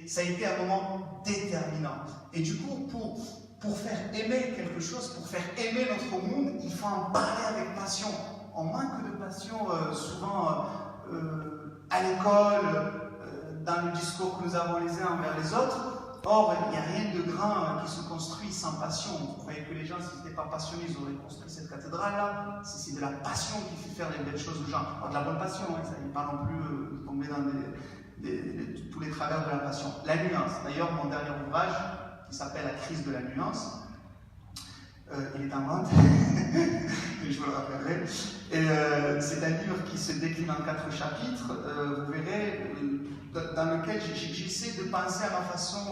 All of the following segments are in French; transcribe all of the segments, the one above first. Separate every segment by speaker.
Speaker 1: ça a été un moment déterminant. Et du coup, pour faire aimer quelque chose, pour faire aimer notre monde, il faut en parler avec passion. On manque de passion souvent à l'école, dans le discours que nous avons les uns envers les autres. Or, il n'y a rien de grand qui se construit sans passion. Vous croyez que les gens, s'ils n'étaient pas passionnés, ils auraient construit cette cathédrale-là? C'est de la passion qui fait faire les belles choses aux gens. Alors, de la bonne passion, hein, ça n'est pas non plus tomber dans tous les travers de la passion. La nuance. D'ailleurs, mon dernier ouvrage, qui s'appelle La crise de la nuance, il est en vente, et je vous le rappellerai. C'est un livre qui se décline en 4 chapitres, vous verrez, dans lequel j'essaie de penser à ma façon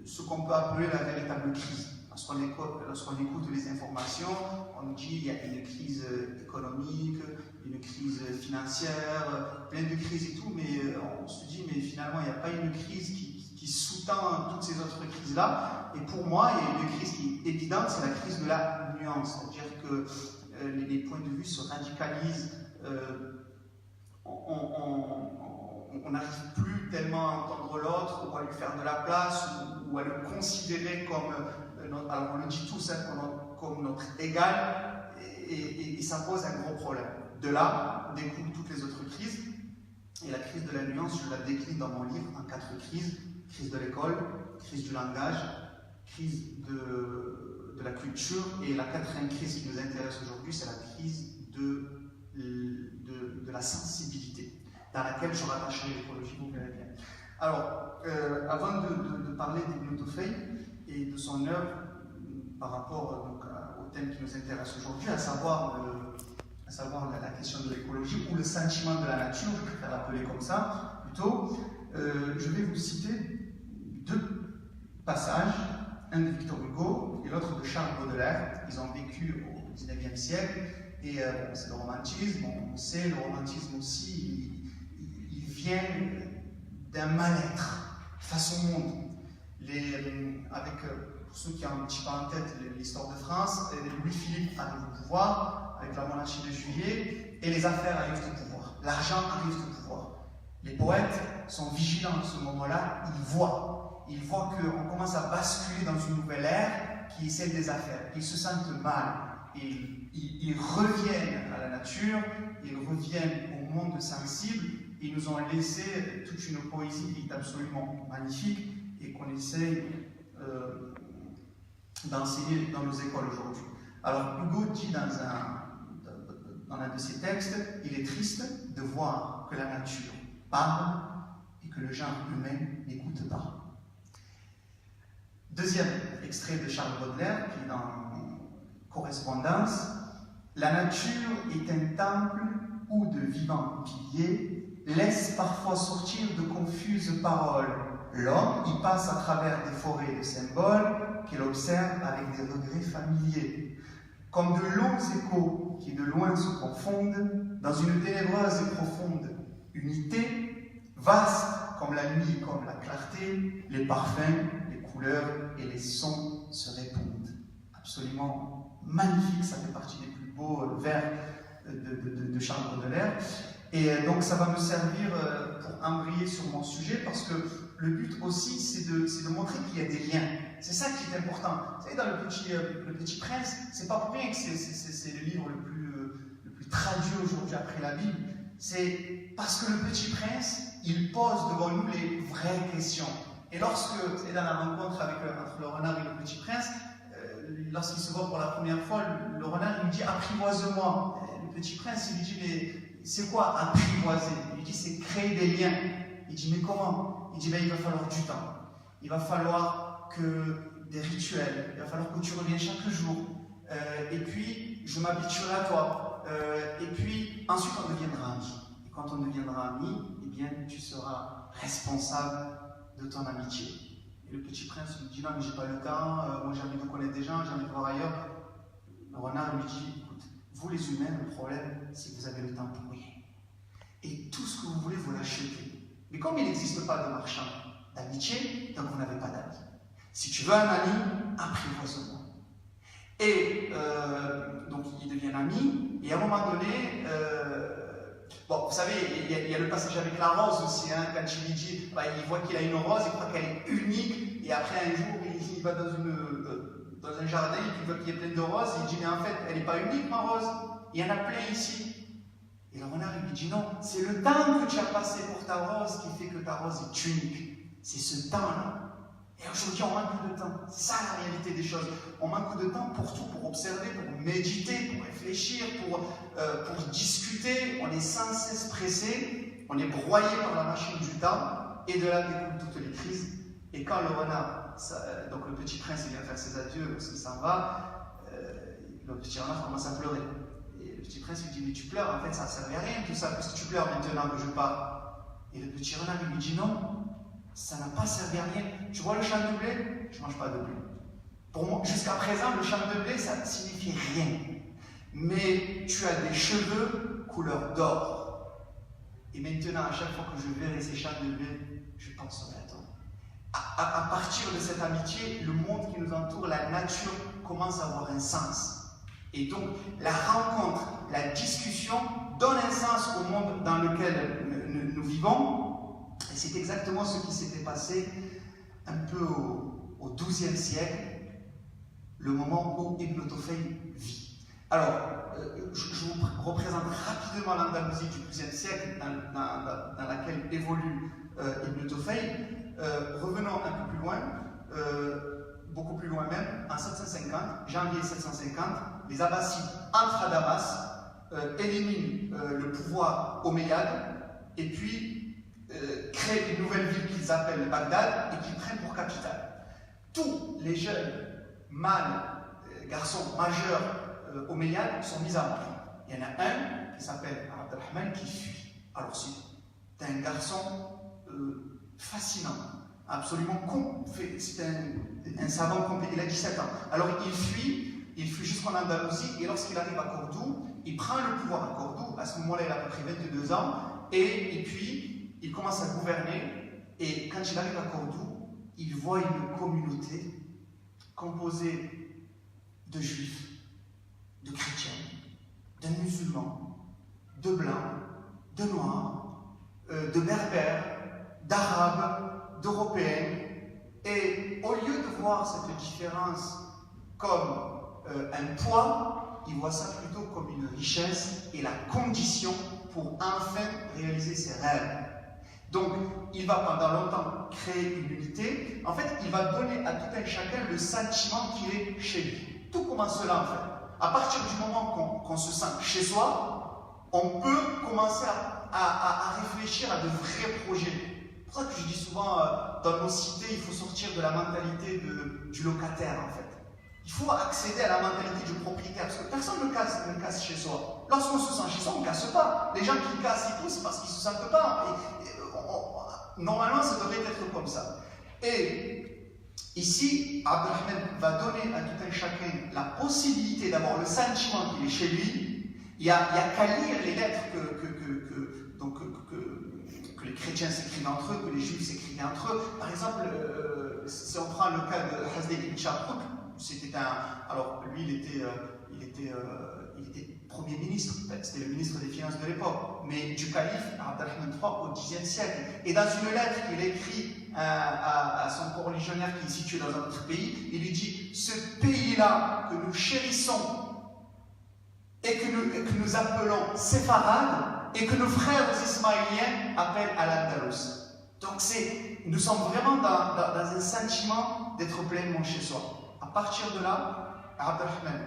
Speaker 1: ce qu'on peut appeler la véritable crise. Lorsqu'on écoute les informations, on nous dit qu'il y a une crise économique, une crise financière, plein de crises et tout, mais on se dit, mais finalement, il n'y a pas une crise qui sous-tend toutes ces autres crises-là. Et pour moi, il y a une crise qui est évidente, c'est la crise de la nuance. C'est-à-dire que les points de vue se radicalisent, on n'arrive plus tellement à entendre l'autre, ou à lui faire de la place, ou à le considérer comme, alors on le dit tous, hein, comme notre égal, et ça pose un gros problème. De là découlent toutes les autres crises, et la crise de la nuance, je la décline dans mon livre en 4 crises. Crise de l'école, crise du langage, crise de la culture, et la 4e crise qui nous intéresse aujourd'hui, c'est la crise de la sensibilité, dans laquelle je rattacherai l'écologie, vous verrez bien. Alors, avant de parler d'Ibn Tufayl et de son œuvre par rapport donc, au thème qui nous intéresse aujourd'hui, à savoir la question de l'écologie ou le sentiment de la nature, je préfère l'appeler comme ça plutôt, je vais vous citer 2 passages, un de Victor Hugo et l'autre de Charles Baudelaire. Ils ont vécu au XIXe siècle, et bon, c'est le romantisme. On sait, le romantisme aussi, il vient d'un mal-être face au monde. Pour ceux qui ont un petit peu en tête l'histoire de France, Louis-Philippe arrive au pouvoir avec la monarchie de Juillet, et les affaires arrivent au pouvoir. L'argent arrive au pouvoir. Les poètes sont vigilants à ce moment-là, ils voient qu'on commence à basculer dans une nouvelle ère qui est celle des affaires. Ils se sentent mal, ils reviennent à la nature, ils reviennent au monde sensible. Ils nous ont laissé toute une poésie qui est absolument magnifique et qu'on essaie d'enseigner dans nos écoles aujourd'hui. Alors Hugo dit dans un de ses textes, il est triste de voir que la nature parle et que le genre humain n'écoute pas. Deuxième extrait de Charles Baudelaire, qui est dans Correspondance. La nature est un temple où de vivants piliers laissent parfois sortir de confuses paroles. L'homme y passe à travers des forêts de symboles qu'il observe avec des regrets familiers. Comme de longs échos qui de loin se confondent dans une ténébreuse et profonde unité, vaste comme la nuit et comme la clarté, les parfums, les couleurs et les sons se répondent. Absolument magnifique, ça fait partie des plus beaux vers de Charles Baudelaire. Et donc ça va me servir pour embrayer sur mon sujet, parce que le but aussi, c'est de montrer qu'il y a des liens. C'est ça qui est important. Vous savez, dans le Petit Prince, c'est pas pour rien que c'est le livre le plus traduit aujourd'hui après la Bible. C'est parce que le Petit Prince, il pose devant nous les vraies questions. Et lorsque, c'est dans la rencontre entre le renard et le Petit Prince, lorsqu'il se voit pour la première fois, le renard lui dit « apprivoise-moi ». Le Petit Prince, il lui dit « mais c'est quoi apprivoiser ?» Il lui dit « c'est créer des liens ». Il dit « mais comment ?» Il dit ben, « il va falloir du temps, il va falloir des rituels, il va falloir que tu reviennes chaque jour, et puis je m'habituerai à toi, et puis ensuite on deviendra amis. Et quand on deviendra amis, eh bien tu seras responsable de ton amitié. » Et le Petit Prince lui dit « non mais j'ai pas le temps, moi j'ai envie de connaître des gens, j'ai envie de voir ailleurs. » Le renard lui dit « écoute, vous les humains, le problème c'est que vous avez le temps pour rien. Et tout ce que vous voulez, vous l'achetez. Mais comme il n'existe pas de marchand d'amitié, donc vous n'avez pas d'amis. Si tu veux un ami, apprivoise-moi. » Et donc ils deviennent amis, et à un moment donné, Bon, vous savez, il y a le passage avec la rose aussi, hein, quand il lui dit, bah, il voit qu'il a une rose, il croit qu'elle est unique, et après un jour, il va dans un jardin, il voit qu'il y a plein de roses, il dit, mais en fait, elle n'est pas unique, ma rose, il y en a plein ici. Et le renard, il lui dit, non, c'est le temps que tu as passé pour ta rose qui fait que ta rose est unique. C'est ce temps-là. Et aujourd'hui, on manque de temps. C'est ça la réalité des choses. On manque de temps pour tout, pour observer, pour méditer, pour réfléchir, pour discuter. On est sans cesse pressé, on est broyé par la machine du temps, et de là découlent toutes les crises. Et quand le renard, donc le petit prince, il vient faire ses adieux, parce qu'il s'en va, le petit renard commence à pleurer. Et le petit prince lui dit, mais tu pleures, en fait ça ne servait à rien tout ça, parce que tu pleures maintenant que je pars. Et le petit renard lui dit, non, ça n'a pas servi à rien. Tu vois le champ de blé? Je ne mange pas de blé. Pour moi, jusqu'à présent, le champ de blé, ça ne signifie rien. Mais tu as des cheveux couleur d'or. Et maintenant, à chaque fois que je verrai ces champs de blé, je penserai à toi. À partir de cette amitié, le monde qui nous entoure, la nature, commence à avoir un sens. Et donc, la rencontre, la discussion donne un sens au monde dans lequel nous vivons. Et c'est exactement ce qui s'était passé un peu au XIIe siècle, le moment où Ibn Tufayl vit. Alors, je vous représente rapidement l'Andalousie du XIIe siècle dans laquelle évolue Ibn Tufayl. Revenons un peu plus loin, beaucoup plus loin même, en 750, janvier 750, les Abbassides entrent à Damas, éliminent le pouvoir omeyyade, et puis créent une nouvelle ville qu'ils appellent Bagdad et qu'ils prennent pour capitale. Tous les jeunes mâles, garçons majeurs omeyyades sont mis à mort. Il y en a un qui s'appelle Abdelrahman qui fuit. Alors c'est un garçon fascinant, absolument c'est un savant complet. Il a 17 ans. Alors il fuit jusqu'en Andalousie et lorsqu'il arrive à Cordoue, il prend le pouvoir à Cordoue. À ce moment-là, il a à peu près 22 ans et puis il commence à gouverner, et quand il arrive à Cordoue, il voit une communauté composée de juifs, de chrétiens, de musulmans, de blancs, de noirs, de berbères, d'arabes, d'européens. Et au lieu de voir cette différence comme un poids, il voit ça plutôt comme une richesse et la condition pour enfin réaliser ses rêves. Donc, il va pendant longtemps créer une unité. En fait, il va donner à tout un chacun le sentiment qu'il est chez lui. Tout commence là, en fait. À partir du moment qu'on se sent chez soi, on peut commencer à réfléchir à de vrais projets. C'est pour ça que je dis souvent, dans nos cités, il faut sortir de la mentalité du locataire, en fait. Il faut accéder à la mentalité du propriétaire, parce que personne ne casse chez soi. Lorsqu'on se sent chez soi, on ne casse pas. Les gens qui cassent et tout, c'est parce qu'ils ne se sentent pas. Normalement, ça devrait être comme ça. Et ici, Abdelrahman va donner à tout un chacun la possibilité d'avoir le sentiment qu'il est chez lui. Il n'y a qu'à lire les lettres que les chrétiens s'écrivent entre eux, que les juifs s'écrivent entre eux. Par exemple, si on prend le cas de Hasdek ibn Sharrouk, c'était alors lui, il était Premier ministre, c'était le ministre des Finances de l'époque, mais du calife Abdelrahman III au Xe siècle. Et dans une lettre qu'il écrit à son coreligionnaire qui est situé dans un autre pays, il lui dit: ce pays-là que nous chérissons et que nous appelons séfarade et que nos frères ismaéliens appellent à l'Andalous. Donc nous sommes vraiment dans un sentiment d'être pleinement chez soi. À partir de là, Abdelrahman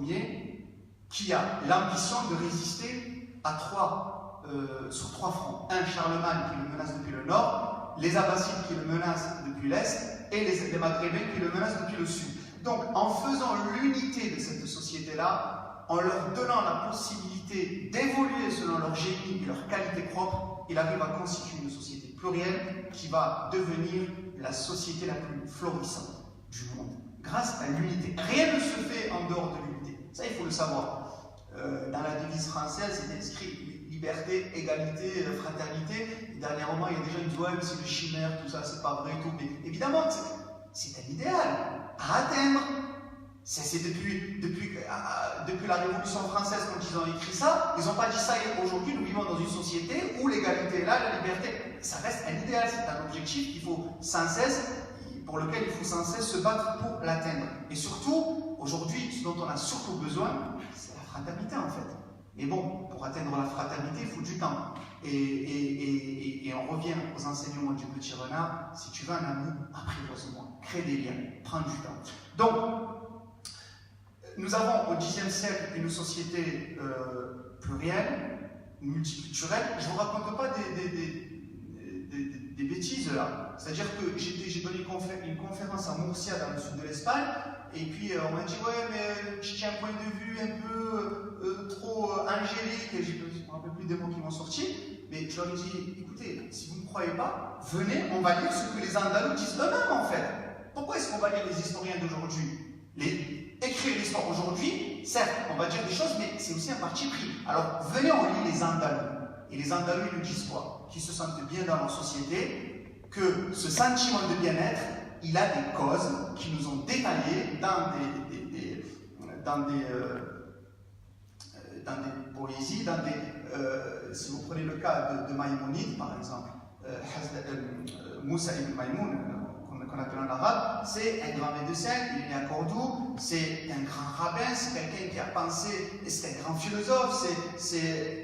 Speaker 1: Ier, qui a l'ambition de résister sur trois fronts. Un, Charlemagne qui le menace depuis le nord, les Abbassides qui le menacent depuis l'est, et les Maghrébins qui le menacent depuis le sud. Donc, en faisant l'unité de cette société-là, en leur donnant la possibilité d'évoluer selon leur génie et leur qualité propre, il arrive à constituer une société plurielle qui va devenir la société la plus florissante du monde, grâce à l'unité. Rien ne se fait en dehors de l'unité. Ça, il faut le savoir. Dans la devise française, c'est inscrit liberté, égalité, fraternité. Et dernièrement, il y a des gens qui disent: ouais, mais c'est une chimère, tout ça, c'est pas vrai et tout. Mais évidemment, c'est un idéal à atteindre. C'est depuis la Révolution française, quand ils ont écrit ça, ils n'ont pas dit ça. Aujourd'hui, nous vivons dans une société où l'égalité est là, la liberté, ça reste un idéal, c'est un objectif qu'il faut sans cesse, pour lequel il faut sans cesse se battre pour l'atteindre. Et surtout, aujourd'hui, ce dont on a surtout besoin, c'est la fraternité en fait. Mais bon, pour atteindre la fraternité, il faut du temps. Et on revient aux enseignements du petit renard. Si tu veux un ami, apprivoise-moi, crée des liens, prends du temps. Donc, nous avons au Xe siècle une société plurielle, multiculturelle. Je ne vous raconte pas des bêtises là. C'est-à-dire que j'ai donné une conférence à Murcia dans le sud de l'Espagne, et puis on m'a dit ouais mais je tiens un point de vue un peu trop angélique, et je ne me rappelle plus des mots qui m'ont sorti, mais je leur ai dit écoutez, si vous ne croyez pas, venez, on va lire ce que les Andalous disent eux-mêmes en fait. Pourquoi est-ce qu'on va lire les historiens d'aujourd'hui? Écrire l'histoire aujourd'hui, certes, on va dire des choses, mais c'est aussi un parti pris. Alors, venez, on lit les Andalous. Et les Andalous, ils nous disent quoi? Qu'ils se sentent bien dans leur société, que ce sentiment de bien-être, il a des causes qui nous ont détaillées dans des poésies, si vous prenez le cas de Maïmonide, par exemple, Moussa ibn Maïmoun, qu'on appelle en arabe, c'est un grand médecin, il est né à Cordoue, c'est un grand rabbin, c'est quelqu'un qui a pensé, c'est un grand philosophe,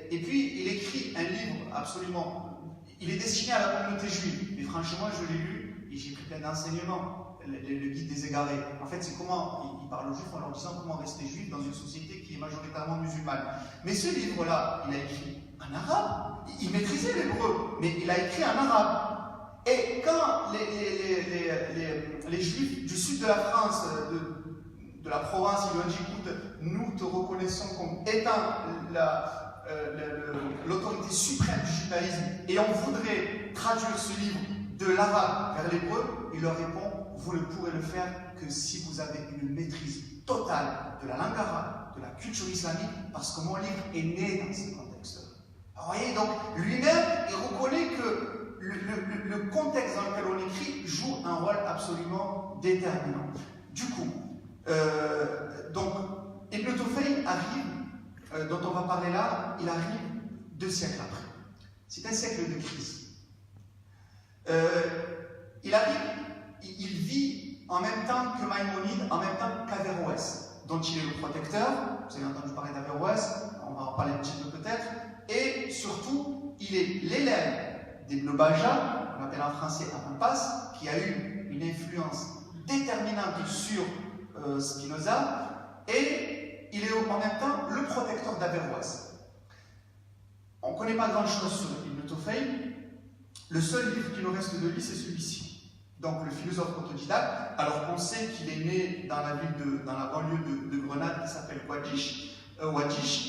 Speaker 1: et puis il écrit un livre absolument, il est destiné à la communauté juive, mais franchement je l'ai lu et j'ai pris plein d'enseignements, le guide des égarés. En fait c'est comment, il parle aux juifs en leur disant comment rester juif dans une société qui est majoritairement musulmane. Mais ce livre-là, il a écrit en arabe, il maîtrisait l'hébreu, mais il a écrit en arabe. Et quand les Juifs du sud de la France, de la Provence, ils lui ont dit écoute, nous te reconnaissons comme étant l'autorité suprême du judaïsme et on voudrait traduire ce livre de l'arabe vers l'hébreu, il leur répond vous ne pourrez le faire que si vous avez une maîtrise totale de la langue arabe, de la culture islamique, parce que mon livre est né dans ce contexte-là. Vous voyez, donc lui-même, il reconnaît que le contexte dans lequel on écrit joue un rôle absolument déterminant. Du coup, donc, Ibn Tufayl arrive, dont on va parler là, il arrive 2 siècles après. C'est un siècle de crise. Il arrive, il vit en même temps que Maïmonide, en même temps qu'Averroès, dont il est le protecteur. Vous avez entendu parler d'Averroès, on va en parler un petit peu peut-être. Et surtout, il est l'élève d'Ibn Bajjah, on appelle en français Ibn Pass, qui a eu une influence déterminante sur Spinoza, et il est en même temps le protecteur d'Averroès. On ne connaît pas grand-chose sur Ibn Tufayl. Le seul livre qui nous reste de lui, c'est celui-ci. Donc le philosophe autodidacte. Alors on sait qu'il est né dans la banlieue de Grenade, qui s'appelle Ouadich,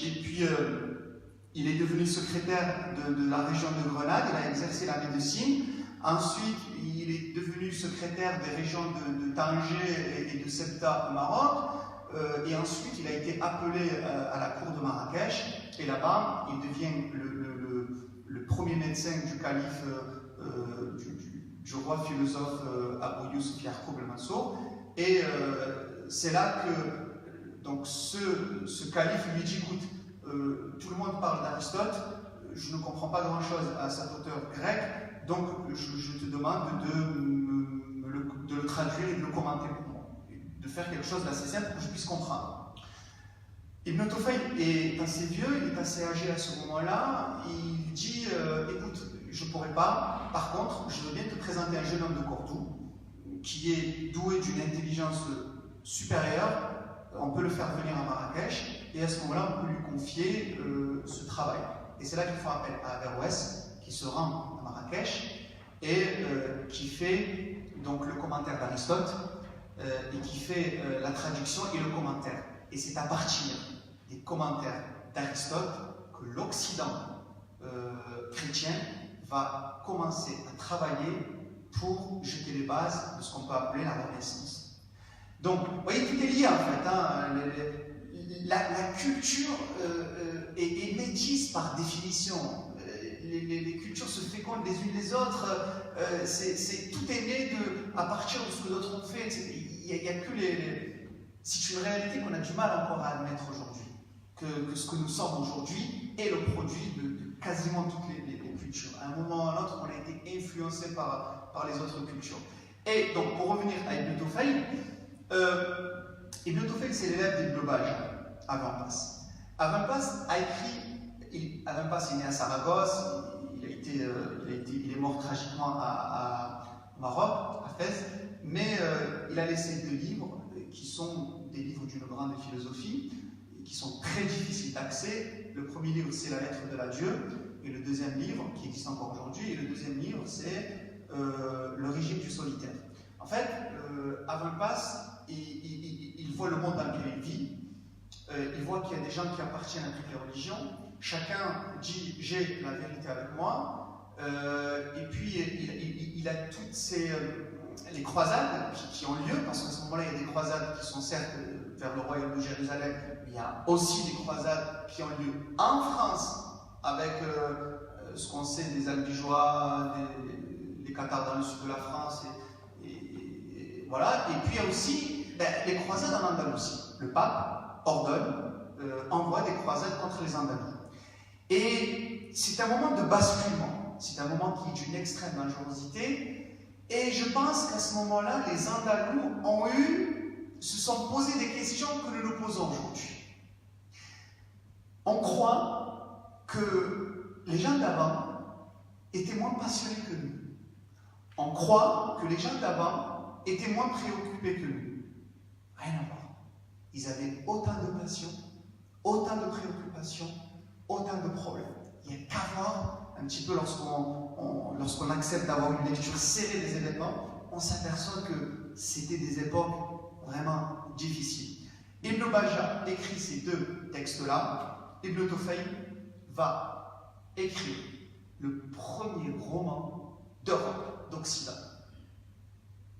Speaker 1: et puis il est devenu secrétaire de la région de Grenade, il a exercé la médecine. Ensuite, il est devenu secrétaire des régions de Tanger et de Ceuta au Maroc. Et ensuite, il a été appelé à la cour de Marrakech. Et là-bas, il devient le premier médecin du calife, du roi philosophe Abou Yousuf Yaqub al-Mansour. Et c'est là que donc, ce calife lui dit écoute, tout le monde parle d'Aristote, je ne comprends pas grand-chose à cet auteur grec, donc je te demande de le traduire et de le commenter pour moi, de faire quelque chose d'assez simple pour que je puisse comprendre. Ibn Tufayl est assez vieux, il est assez âgé à ce moment-là, il dit écoute, je ne pourrais pas, par contre, je veux bien te présenter un jeune homme de Cordoue qui est doué d'une intelligence supérieure, on peut le faire venir à Marrakech, et à ce moment-là, on peut lui confier ce travail. Et c'est là qu'il faut appel à Averroès, qui se rend à Marrakech, et qui fait donc le commentaire d'Aristote, et qui fait la traduction et le commentaire. Et c'est à partir des commentaires d'Aristote que l'Occident chrétien va commencer à travailler pour jeter les bases de ce qu'on peut appeler la Renaissance. Donc, vous voyez, tout est lié en fait. Hein, la culture est métisse par définition. Les cultures se fécondent les unes les autres. Tout est né à partir de ce que d'autres ont fait. Il n'y a que C'est une réalité qu'on a du mal encore à admettre aujourd'hui, que ce que nous sommes aujourd'hui est le produit de quasiment toutes les cultures. À un moment ou à un autre, on a été influencé par les autres cultures. Et donc, pour revenir à Ibn Tufayl, Ibn Tufayl, c'est l'élève d'Ibn Bajjah, Ibn Pass. Ibn Pass a écrit, Ibn Pass est né à Saragosse, il est mort tragiquement à Maroc, à Fès, mais il a laissé 2 livres qui sont des livres d'une grande philosophie, qui sont très difficiles d'accès. Le premier livre, c'est La lettre de l'adieu, et le deuxième livre, qui existe encore aujourd'hui, et le deuxième livre, c'est Le régime du solitaire. En fait, Ibn Pass, il voit le monde dans lequel il vit, il voit qu'il y a des gens qui appartiennent à toutes les religions, chacun dit « j'ai la vérité avec moi », et puis il a toutes les croisades qui ont lieu, parce qu'à ce moment-là, il y a des croisades qui sont certes vers le royaume de Jérusalem, mais il y a aussi des croisades qui ont lieu en France, avec ce qu'on sait des Albigeois, des Cathares dans le sud de la France, voilà. Et puis il y a aussi les croisades en Andalousie. Le pape ordonne, envoie des croisades contre les Andalous. Et c'est un moment de basculement, c'est un moment qui est d'une extrême dangerosité. Et je pense qu'à ce moment-là, les Andalous se sont posé des questions que nous nous posons aujourd'hui. On croit que les gens d'avant étaient moins passionnés que nous. On croit que les gens d'avant étaient moins préoccupés que nous. Rien à voir. Ils avaient autant de passion, autant de préoccupations, autant de problèmes. Il n'y a qu'à voir un petit peu lorsqu'on accepte d'avoir une lecture serrée des événements, on s'aperçoit que c'était des époques vraiment difficiles. Ibn Bajjah écrit ces 2 textes-là. Ibn Tufayl va écrire le premier roman d'Europe, d'Occident.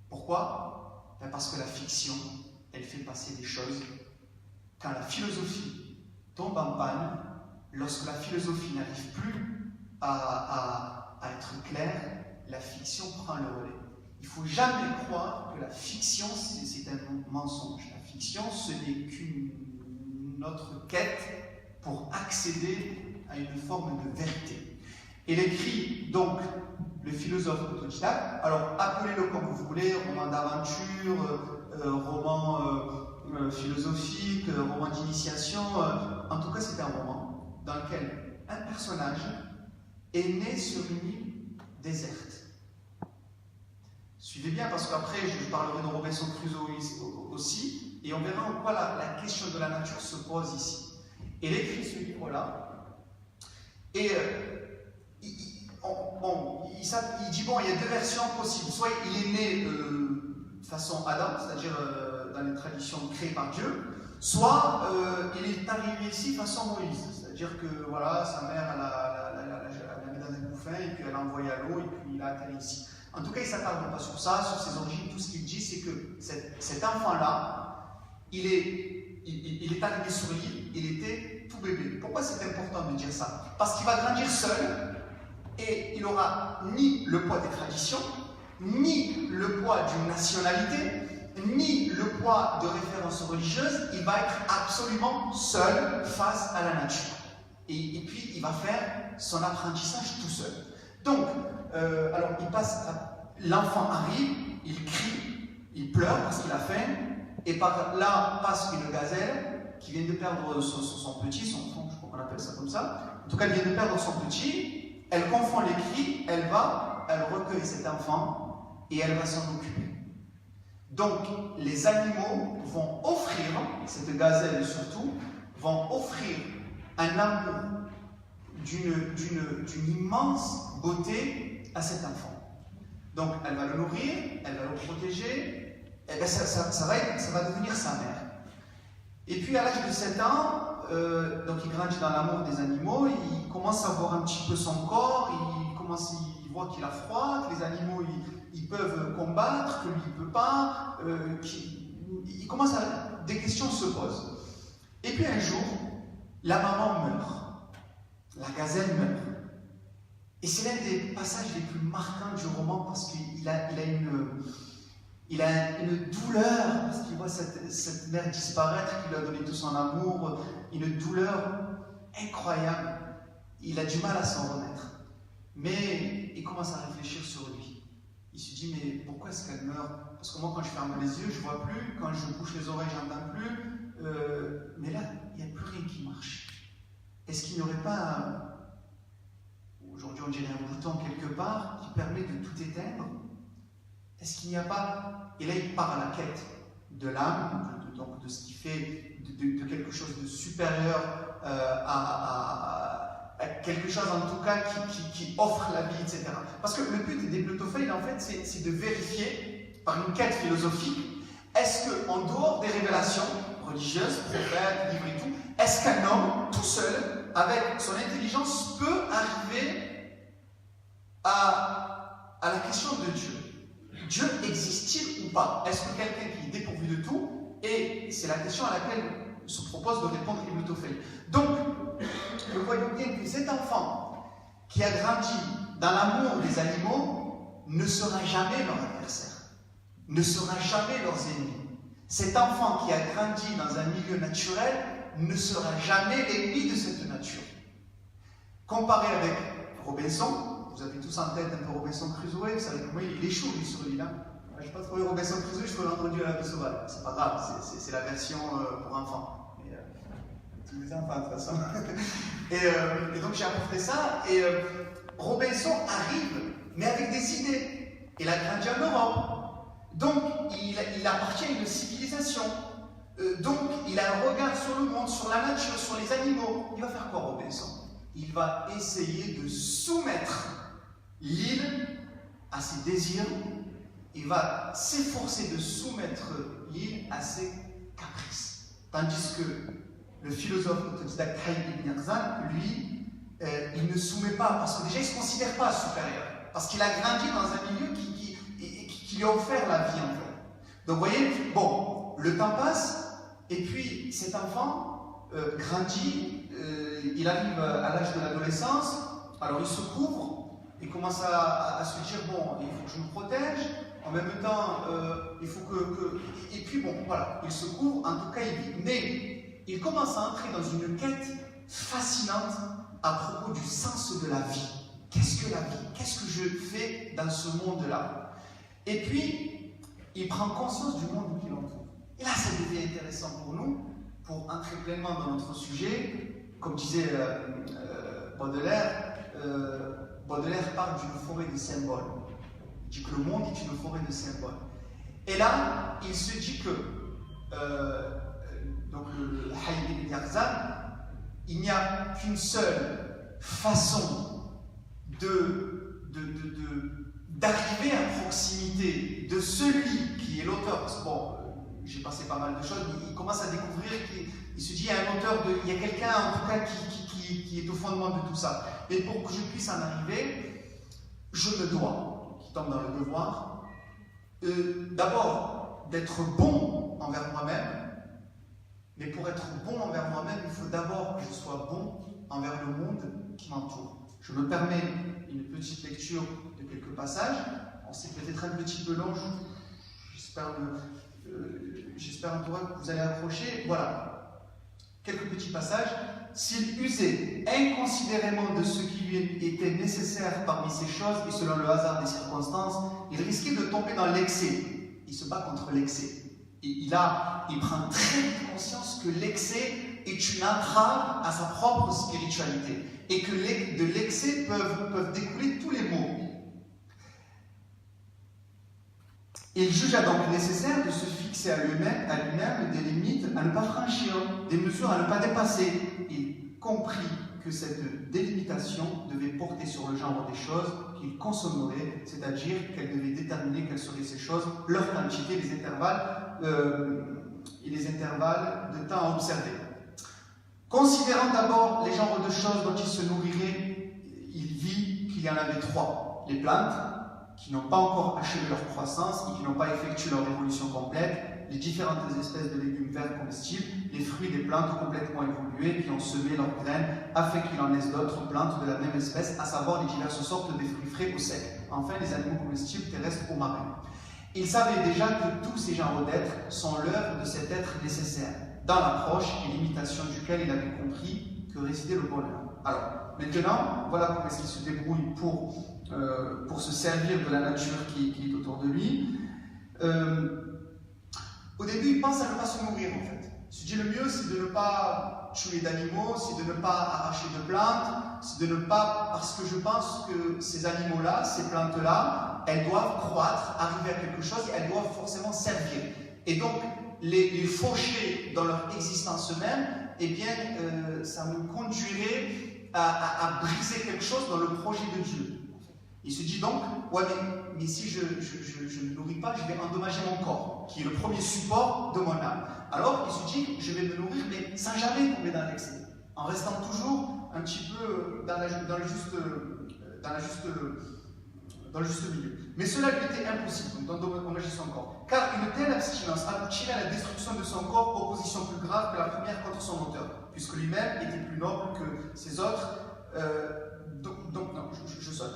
Speaker 1: Pourquoi? Parce que la fiction, elle fait passer des choses. Quand la philosophie tombe en panne, lorsque la philosophie n'arrive plus à être claire, la fiction prend le relais. Il ne faut jamais croire que la fiction, c'est un mensonge. La fiction, ce n'est qu'une autre quête pour accéder à une forme de vérité. Il écrit donc le philosophe autodidacte. Alors, appelez-le comme vous voulez, roman d'aventure, roman philosophique, roman d'initiation. En tout cas, c'est un roman dans lequel un personnage est né sur une île déserte. Suivez bien, parce qu'après, je parlerai de Robinson Crusoe aussi, et on verra en quoi la question de la nature se pose ici. Et il écrit ce livre-là, et il dit, bon, il y a 2 versions possibles. Soit il est né façon Adam, c'est-à-dire dans les traditions créées par Dieu, soit il est arrivé ici façon Moïse, c'est-à-dire que voilà, sa mère l'a mis dans un couffin, et puis elle l'a envoyé à l'eau, et puis il a atterri ici. En tout cas, il ne s'attarde pas sur ça, sur ses origines. Tout ce qu'il dit, c'est que cet enfant-là, il est arrivé sur l'île, il était tout bébé. Pourquoi c'est important de dire ça? Parce qu'il va grandir seul, et il n'aura ni le poids des traditions, ni le poids d'une nationalité, ni le poids de références religieuses. Il va être absolument seul face à la nature. Et puis, il va faire son apprentissage tout seul. Donc, alors l'enfant arrive, il crie, il pleure parce qu'il a faim, et par là passe une gazelle qui vient de perdre son petit, son enfant, je crois qu'on appelle ça comme ça. En tout cas, elle vient de perdre son petit, elle confond les cris, elle recueille cet enfant et elle va s'en occuper. Donc, les animaux vont offrir, cette gazelle surtout, vont offrir un amour d'une immense beauté à cet enfant. Donc, elle va le nourrir, elle va le protéger, et bien ça va devenir sa mère. Et puis, à l'âge de 7 ans, donc il grandit dans l'amour des animaux, il commence à voir un petit peu son corps, il voit qu'il a froid, que les animaux ils peuvent combattre, que lui il ne peut pas, des questions se posent. Et puis un jour, la maman meurt. La gazelle meurt. Et c'est l'un des passages les plus marquants du roman parce qu'il a Il a une douleur parce qu'il voit cette mère disparaître, qui lui a donné tout son amour, une douleur incroyable. Il a du mal à s'en remettre. Mais il commence à réfléchir sur lui. Il se dit, mais pourquoi est-ce qu'elle meurt? Parce que moi, quand je ferme les yeux, je ne vois plus. Quand je bouche les oreilles, je n'entends plus. Mais là, il n'y a plus rien qui marche. Est-ce qu'il n'y aurait pas, aujourd'hui on dirait un bouton quelque part, qui permet de tout éteindre? Est-ce qu'il n'y a pas... Et là, il part à la quête de l'âme, donc de ce qui fait de quelque chose de supérieur à quelque chose en tout cas qui offre la vie, etc. Parce que le but des Blotofeil, en fait, c'est de vérifier, par une quête philosophique, est-ce qu'en dehors des révélations religieuses, prophètes, livres et tout, est-ce qu'un homme, tout seul, avec son intelligence, peut arriver à la question de Dieu? Dieu existe-t-il ou pas? Est-ce que quelqu'un qui est dépourvu de tout? Et c'est la question à laquelle se propose de répondre Ibn Tufayl. Donc, nous voyons bien que cet enfant qui a grandi dans l'amour des animaux ne sera jamais leur adversaire, ne sera jamais leurs ennemis. Cet enfant qui a grandi dans un milieu naturel ne sera jamais l'ennemi de cette nature. Comparé avec Robinson, vous avez tous en tête un peu Robinson Crusoe, vous savez comment il échoue lui sur l'île. Je n'ai pas trouvé Robinson Crusoe, je l'ai entendu à la vie sauvage. C'est pas grave, c'est la version pour enfants. Mais, tous les enfants de toute façon. et donc j'ai apporté ça, et Robinson arrive, mais avec des idées. Il a grandi en Europe. Donc il appartient à une civilisation. Donc il a un regard sur le monde, sur la nature, sur les animaux. Il va faire quoi Robinson? Il va essayer de soumettre l'île à ses désirs. Il va s'efforcer de soumettre l'île à ses caprices. Tandis que le philosophe autodidacte Hayy ibn Yarzan, lui, il ne soumet pas, parce que déjà il ne se considère pas supérieur. Parce qu'il a grandi dans un milieu qui lui a offert la vie, en fait. Donc vous voyez, bon, le temps passe, et puis cet enfant grandit, il arrive à l'âge de l'adolescence, alors il se couvre, il commence à se dire, bon, il faut que je me protège, en même temps, il faut que... Et puis bon, voilà, il se couvre, en tout cas il vit. Mais il commence à entrer dans une quête fascinante à propos du sens de la vie. Qu'est-ce que la vie? Qu'est-ce que je fais dans ce monde-là? Et puis, il prend conscience du monde qui l'entoure. Et là, ça devient intéressant pour nous, pour entrer pleinement dans notre sujet. Comme disait Baudelaire, Baudelaire parle d'une forêt de symboles. Il dit que le monde est une forêt de symboles. Et là, il se dit que, donc le Hayy ibn Yarzan, il n'y a qu'une seule façon d'arriver à proximité de celui qui est l'auteur. Parce que bon, j'ai passé pas mal de choses, il commence à découvrir qu'il se dit, il y a un auteur, il y a quelqu'un en tout cas qui est au fondement de tout ça. Et pour que je puisse en arriver, je me dois, qui tombe dans le devoir, d'abord d'être bon envers moi-même. Mais pour être bon envers moi-même, il faut d'abord que je sois bon envers le monde qui m'entoure. Je me permets une petite lecture de quelques passages. C'est peut-être un petit peu long, j'espère en tout cas que vous allez accrocher. Voilà, quelques petits passages. S'il usait inconsidérément de ce qui lui était nécessaire parmi ces choses, et selon le hasard des circonstances, il risquait de tomber dans l'excès. Il se bat contre l'excès. Et il prend très vite conscience que l'excès est une entrave à sa propre spiritualité et que de l'excès peuvent découler tous les maux. Il jugea donc nécessaire de se fixer à lui-même des limites à ne pas franchir, des mesures à ne pas dépasser. Il comprit que cette délimitation devait porter sur le genre des choses qu'il consommerait, c'est-à-dire qu'elle devait déterminer quelles seraient ces choses, leur quantité, les intervalles de temps à observer. Considérant d'abord les genres de choses dont il se nourrirait, il vit qu'il y en avait trois. Les plantes, qui n'ont pas encore achevé leur croissance et qui n'ont pas effectué leur évolution complète, les différentes espèces de légumes verts comestibles, les fruits des plantes complètement évoluées qui ont semé leurs graines afin qu'il en naisse d'autres plantes de la même espèce, à savoir les diverses sortes de fruits frais ou secs. Enfin, les animaux comestibles terrestres ou marins. Il savait déjà que tous ces genres d'êtres sont l'œuvre de cet être nécessaire, dans l'approche et l'imitation duquel il avait compris que résidait le bonheur. Alors, maintenant, voilà comment est-ce qu'il se débrouille pour se servir de la nature qui est autour de lui. Au début, il pense à ne pas se nourrir, en fait. Il se dit le mieux, c'est de ne pas tuer d'animaux, c'est de ne pas arracher de plantes, c'est de ne pas... Parce que je pense que ces animaux-là, ces plantes-là, elles doivent croître, arriver à quelque chose, et elles doivent forcément servir. Et donc, les faucher dans leur existence même, eh bien, ça me conduirait à briser quelque chose dans le projet de Dieu. Il se dit donc, ouais, mais si je ne nourris pas, je vais endommager mon corps, qui est le premier support de mon âme. Alors, il se dit, je vais me nourrir, mais sans jamais tomber dans l'excès, en restant toujours un petit peu dans le juste milieu. Mais cela lui était impossible, donc d'endommager son corps. Car une telle abstinence aboutirait à la destruction de son corps, opposition plus grave que la première contre son auteur, puisque lui-même était plus noble que ses autres. Je saute.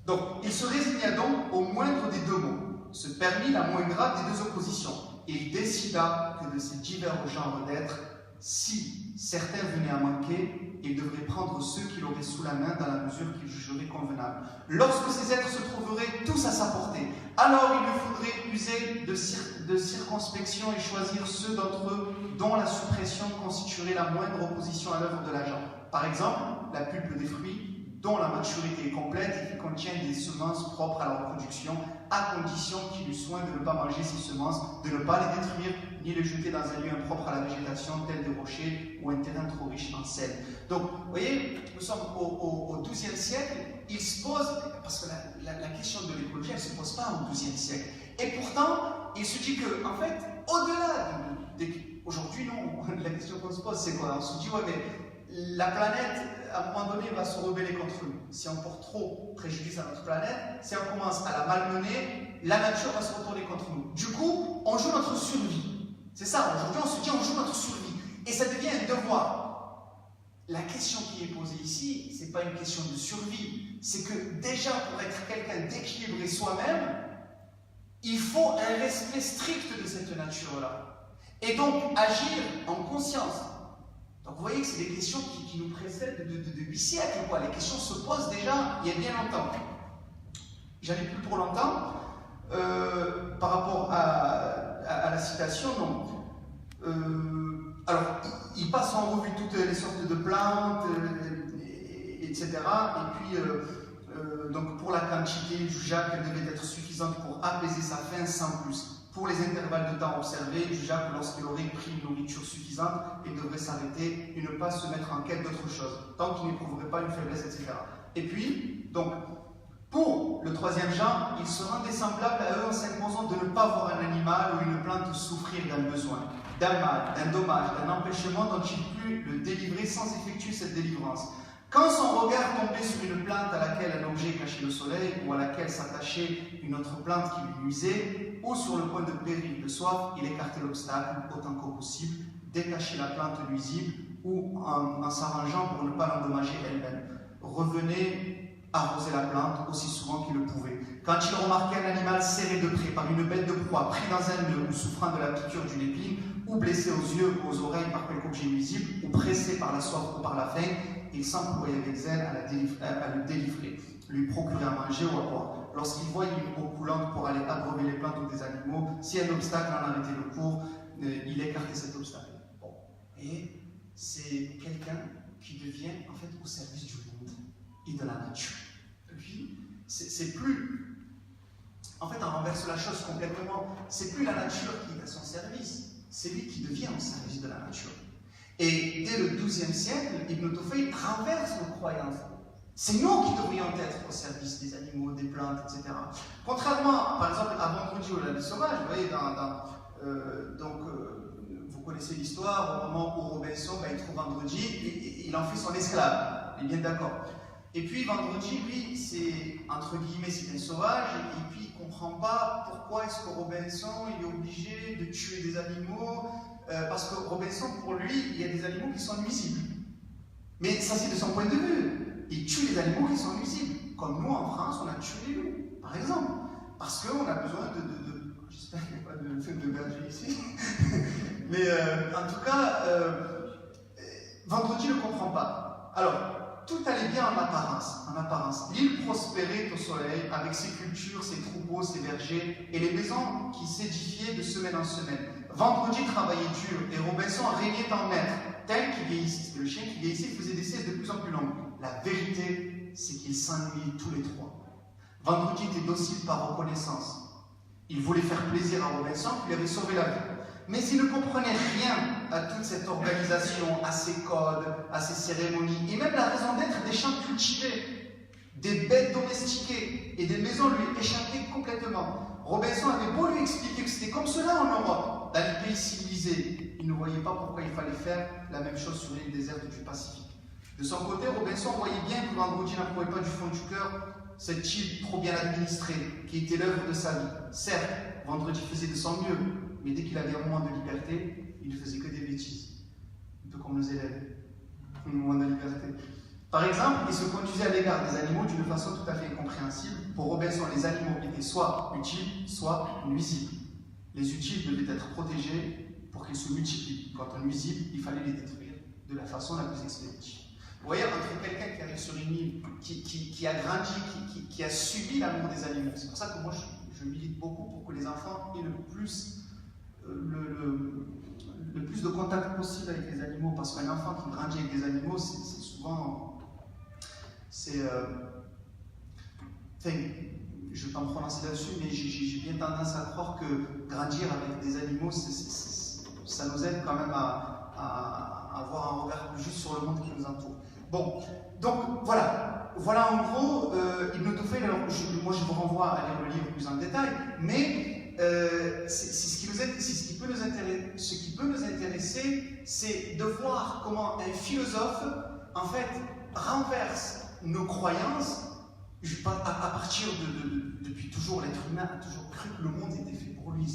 Speaker 1: Donc, il se résigna donc au moindre des deux maux, se permit la moins grave des deux oppositions, et il décida que de ces divers genres d'êtres, si certains venaient à manquer, il devrait prendre ceux qu'il aurait sous la main dans la mesure qu'il jugerait convenable. Lorsque ces êtres se trouveraient tous à sa portée, alors il lui faudrait user de circonspection et choisir ceux d'entre eux dont la suppression constituerait la moindre opposition à l'œuvre de l'agent. Par exemple, la pulpe des fruits, dont la maturité est complète et qui contient des semences propres à la reproduction, à condition qu'il eût soin de ne pas manger ces semences, de ne pas les détruire, ni les jeter dans un lieu impropre à la végétation, tel des rochers ou un terrain trop riche en sel. Donc, vous voyez, nous sommes au XIIe siècle, il se pose, parce que la question de l'écologie, elle ne se pose pas au XIIe siècle. Et pourtant, il se dit que, en fait, au-delà aujourd'hui, non, la question qu'on se pose, c'est quoi? On se dit, ouais, mais la planète, à un moment donné, va se rebeller contre nous. Si on porte trop préjudice à notre planète, si on commence à la malmener, la nature va se retourner contre nous. Du coup, on joue notre survie. C'est ça, aujourd'hui, on se dit, on joue notre survie. Et ça devient un devoir. La question qui est posée ici, ce n'est pas une question de survie. C'est que déjà, pour être quelqu'un d'équilibré soi-même, il faut un respect strict de cette nature-là. Et donc, agir en conscience. Donc vous voyez que c'est des questions qui nous précèdent de 8 siècles, quoi. Les questions se posent déjà il y a bien longtemps. J'en ai plus pour longtemps. Par rapport à la citation, non. Alors, il passe en revue toutes les sortes de plantes, etc. Et puis, donc pour la quantité, il jugea qu'elle devait être suffisante pour apaiser sa faim sans plus. Pour les intervalles de temps observés, il jugea que lorsqu'il aurait pris une nourriture suffisante, il devrait s'arrêter et ne pas se mettre en quête d'autre chose, tant qu'il n'éprouverait pas une faiblesse, etc. Et puis, donc, pour le troisième genre, il se rendait semblable à eux en s'imposant de ne pas voir un animal ou une plante souffrir d'un besoin, d'un mal, d'un dommage, d'un empêchement dont il put le délivrer sans effectuer cette délivrance. Quand son regard tombait sur une plante à laquelle un objet cachait le soleil, ou à laquelle s'attachait une autre plante qui lui nuisait, ou sur le point de périr de soif, il écartait l'obstacle autant que possible, détachait la plante nuisible, ou en s'arrangeant pour ne pas l'endommager elle-même, revenait arroser la plante aussi souvent qu'il le pouvait. Quand il remarquait un animal serré de près par une bête de proie, pris dans un nœud, ou souffrant de la piqûre d'une épine, ou blessé aux yeux ou aux oreilles par quelque objet nuisible, ou pressé par la soif ou par la faim, il s'employait avec zèle à le délivrer, lui procurer à manger ou à boire. Lorsqu'il voyait une eau coulante pour aller abreuver les plantes ou des animaux, si un obstacle en arrêtait le cours, il écartait cet obstacle. Bon. Et c'est quelqu'un qui devient en fait au service du monde et de la nature. Puis, c'est plus... En fait, on renverse la chose complètement. C'est plus la nature qui est à son service, c'est lui qui devient au service de la nature. Et dès le XIIe siècle, Ibn Tufayl renverse nos croyances. C'est nous qui devrions être au service des animaux, des plantes, etc. Contrairement, par exemple, à Vendredi ou la vie sauvage, vous voyez, vous connaissez l'histoire, au moment où Robinson il trouve Vendredi, et il en fait son esclave. Il est bien d'accord. Et puis Vendredi, lui, c'est, entre guillemets, c'est un sauvage, et puis il ne comprend pas pourquoi est-ce que Robinson il est obligé de tuer des animaux, parce que Robinson, pour lui, il y a des animaux qui sont nuisibles. Mais ça, c'est de son point de vue. Il tue les animaux qui sont nuisibles. Comme nous, en France, on a tué les loups, par exemple. Parce qu'on a besoin J'espère qu'il n'y a pas de berger ici. Mais en tout cas, vendredi ne comprend pas. Alors, tout allait bien en apparence. L'île prospérait au soleil avec ses cultures, ses troupeaux, ses bergers et les maisons qui s'édifiaient de semaine en semaine. Vendredi travaillait dur et Robinson régnait en maître, tel qu'il vieillissait. C'était le chien qui vieillissait faisait des siestes de plus en plus longues. La vérité, c'est qu'ils s'ennuyaient tous les trois. Vendredi était docile par reconnaissance. Il voulait faire plaisir à Robinson qui lui avait sauvé la vie. Mais il ne comprenait rien à toute cette organisation, à ses codes, à ses cérémonies, et même la raison d'être des champs cultivés, des bêtes domestiquées et des maisons lui échappaient complètement. Robinson avait beau lui expliquer que c'était comme cela en Europe, dans les pays civilisés. Il ne voyait pas pourquoi il fallait faire la même chose sur l'île déserte du Pacifique. De son côté, Robinson voyait bien que Vendredi n'approuvait pas du fond du cœur cette île trop bien administrée, qui était l'œuvre de sa vie. Certes, Vendredi faisait de son mieux, mais dès qu'il avait un moment de liberté, il ne faisait que des bêtises. Un peu comme nos élèves, un moment de liberté. Par exemple, il se conduisait à l'égard des animaux d'une façon tout à fait incompréhensible. Pour Robinson, les animaux étaient soit utiles, soit nuisibles. Les utiles devaient être protégés pour qu'ils se multiplient. Quant aux nuisibles, il fallait les détruire de la façon la plus expéditive. Vous voyez, entre quelqu'un qui arrive sur une île, qui a grandi, qui a subi l'amour des animaux, c'est pour ça que moi je milite beaucoup pour que les enfants aient le plus de contact possible avec les animaux, parce qu'un enfant qui grandit avec des animaux, c'est souvent... Enfin, je ne vais pas me prononcer là-dessus, mais j'ai bien tendance à croire que grandir avec des animaux, ça nous aide quand même à avoir un regard plus juste sur le monde qui nous entoure. Bon, donc voilà en gros Hypnotophile. Alors moi je vous renvoie à lire le livre plus en détail, mais ce qui peut nous intéresser, c'est de voir comment un philosophe en fait renverse nos croyances. À partir depuis toujours, l'être humain a toujours cru que le monde était fait pour lui.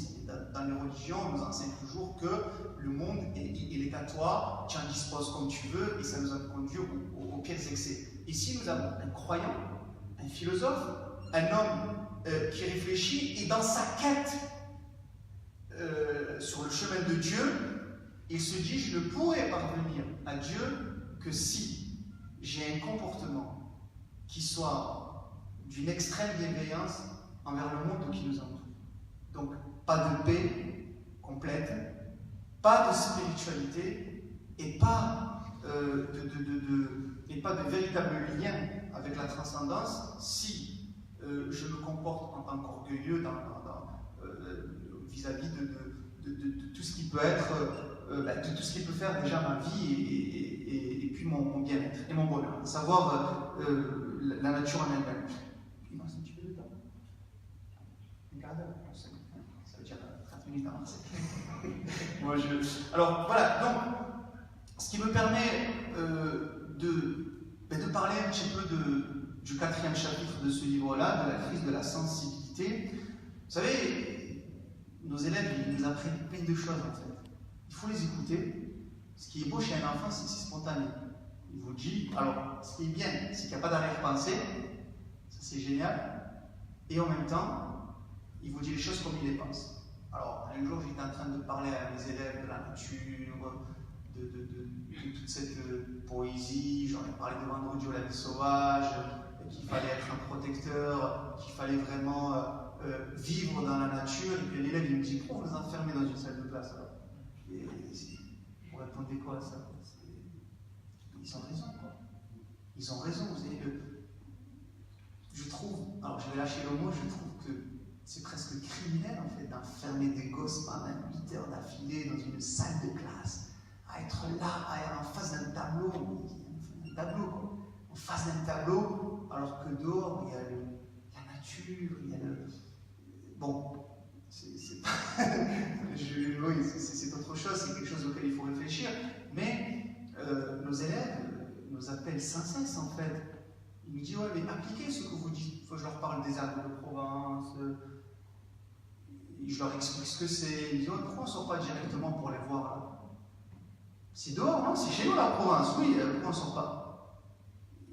Speaker 1: Dans les religions, on nous enseigne toujours que le monde il est à toi, tu en disposes comme tu veux, et ça nous a conduit aux pires excès. Ici, nous avons un croyant, un philosophe, un homme qui réfléchit, et dans sa quête sur le chemin de Dieu, il se dit, je ne pourrai parvenir à Dieu que si j'ai un comportement qui soit d'une extrême bienveillance envers le monde qui nous entoure. Donc, pas de paix complète, pas de spiritualité, et pas de véritable lien avec la transcendance si je me comporte en tant qu'orgueilleux vis-à-vis de tout ce qui peut être, de tout ce qui peut faire déjà ma vie et puis mon bien-être et mon bonheur, à savoir la nature en elle-même. Il reste un petit peu de temps. Un quart d'heure, ça veut dire 30 minutes à Marseille. Alors voilà, donc ce qui me permet de parler un petit peu du 4e chapitre de ce livre-là, de la crise de la sensibilité. Vous savez, nos élèves, ils nous apprennent plein de choses en fait. Il faut les écouter. Ce qui est beau chez un enfant, c'est que c'est spontané. Il vous dit, alors ce qui est bien, c'est qu'il n'y a pas d'arrière-pensée, ça c'est génial, et en même temps, il vous dit les choses comme il les pense. Alors, un jour, j'étais en train de parler à mes élèves de la nature, de toute cette poésie, j'en ai parlé de Vendredi la vie sauvage, qu'il fallait être un protecteur, qu'il fallait vraiment vivre dans la nature, et puis l'élève, il me dit, pourquoi vous enfermez dans une salle de classe alors? Et vous répondez quoi à ça? Ils ont raison, quoi. Ils ont raison, vous savez, je trouve, alors je vais lâcher le mot, je trouve que c'est presque criminel en fait d'enfermer des gosses pendant 8 heures d'affilée dans une salle de classe, à être là, en face d'un tableau, quoi. En face d'un tableau, alors que dehors, il y a la nature, il y a le... Bon, c'est autre chose, c'est quelque chose auquel il faut réfléchir, mais nos élèves nous appellent sans cesse en fait. Ils nous disent, ouais, mais appliquez ce que vous dites. Il faut que je leur parle des arbres de Provence. Je leur explique ce que c'est. Ils disent, ouais, pourquoi on ne sort pas directement pour les voir là? C'est dehors, non? C'est chez nous la Provence. Oui, pourquoi on ne sort pas?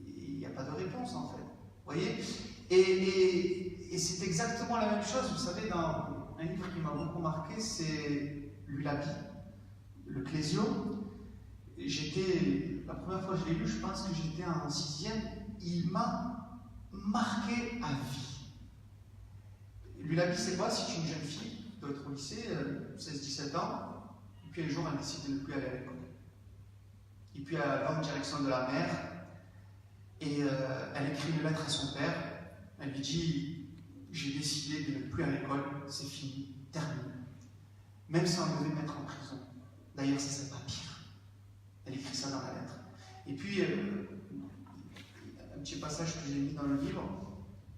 Speaker 1: Il n'y a pas de réponse en fait. Vous voyez? Et c'est exactement la même chose, vous savez, un livre qui m'a beaucoup marqué, c'est Lulabi, le Clésio. La première fois que je l'ai lu, je pense que j'étais en 6e, il m'a marqué à vie. Lulabi, c'est quoi? C'est une jeune fille qui doit être au lycée, 16-17 ans, et puis un jour elle décide de ne plus aller à l'école. Et puis elle va en direction de la mer, et elle écrit une lettre à son père. Elle lui dit: j'ai décidé de ne plus à l'école, c'est fini, terminé. Même si on devait me mettre en prison. D'ailleurs, ça serait pas pire. Elle écrit ça dans la lettre. Et puis, un petit passage que j'ai mis dans le livre,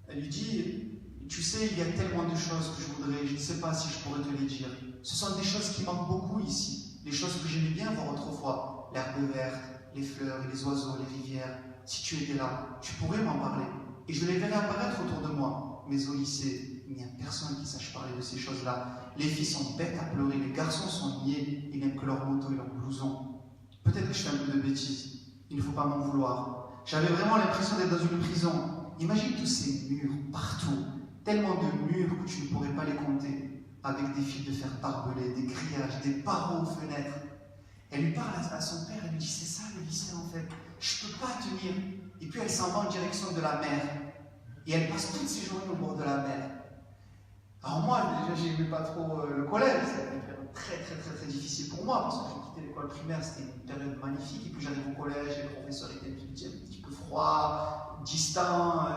Speaker 1: elle lui dit: tu sais, il y a tellement de choses que je voudrais, je ne sais pas si je pourrais te les dire. Ce sont des choses qui manquent beaucoup ici, les choses que j'aimais bien voir autrefois, l'herbe verte, les fleurs, les oiseaux, les rivières. Si tu étais là, tu pourrais m'en parler. Et je les verrais apparaître autour de moi. Mais au lycée, il n'y a personne qui sache parler de ces choses-là. Les filles sont bêtes à pleurer, les garçons sont niais, ils n'aiment que leur moto et leur blouson. Peut-être que je fais un peu de bêtises, il ne faut pas m'en vouloir. J'avais vraiment l'impression d'être dans une prison. Imagine tous ces murs, partout. Tellement de murs que tu ne pourrais pas les compter. Avec des fils de fer barbelés, des grillages, des barreaux aux fenêtres. Elle lui parle à son père, elle lui dit: c'est ça le lycée en fait, je ne peux pas tenir. Et puis elle s'en va en direction de la mer. Et elle passe toutes ses journées au bord de la mer. Alors moi, déjà, j'aimais pas trop le collège. C'était une période très difficile pour moi, parce que j'ai quitté l'école primaire, c'était une période magnifique. Et puis j'arrive au collège, les professeurs étaient un petit peu froids, distants.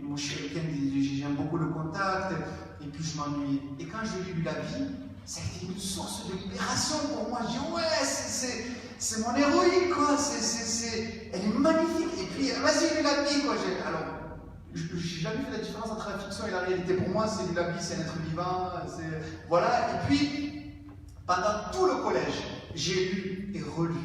Speaker 1: Moi, je suis quelqu'un, j'aime beaucoup le contact. Et puis je m'ennuie. Et quand je lis la vie, ça a été une source de libération pour moi. Je dis: ouais, c'est mon héroïne, quoi. Elle est magnifique. Et puis, vas-y, lis la vie, quoi. Alors, je n'ai jamais fait la différence entre la fiction et la réalité. Pour moi, c'est la vie, c'est un être vivant. Voilà. Et puis, pendant tout le collège, j'ai lu et relu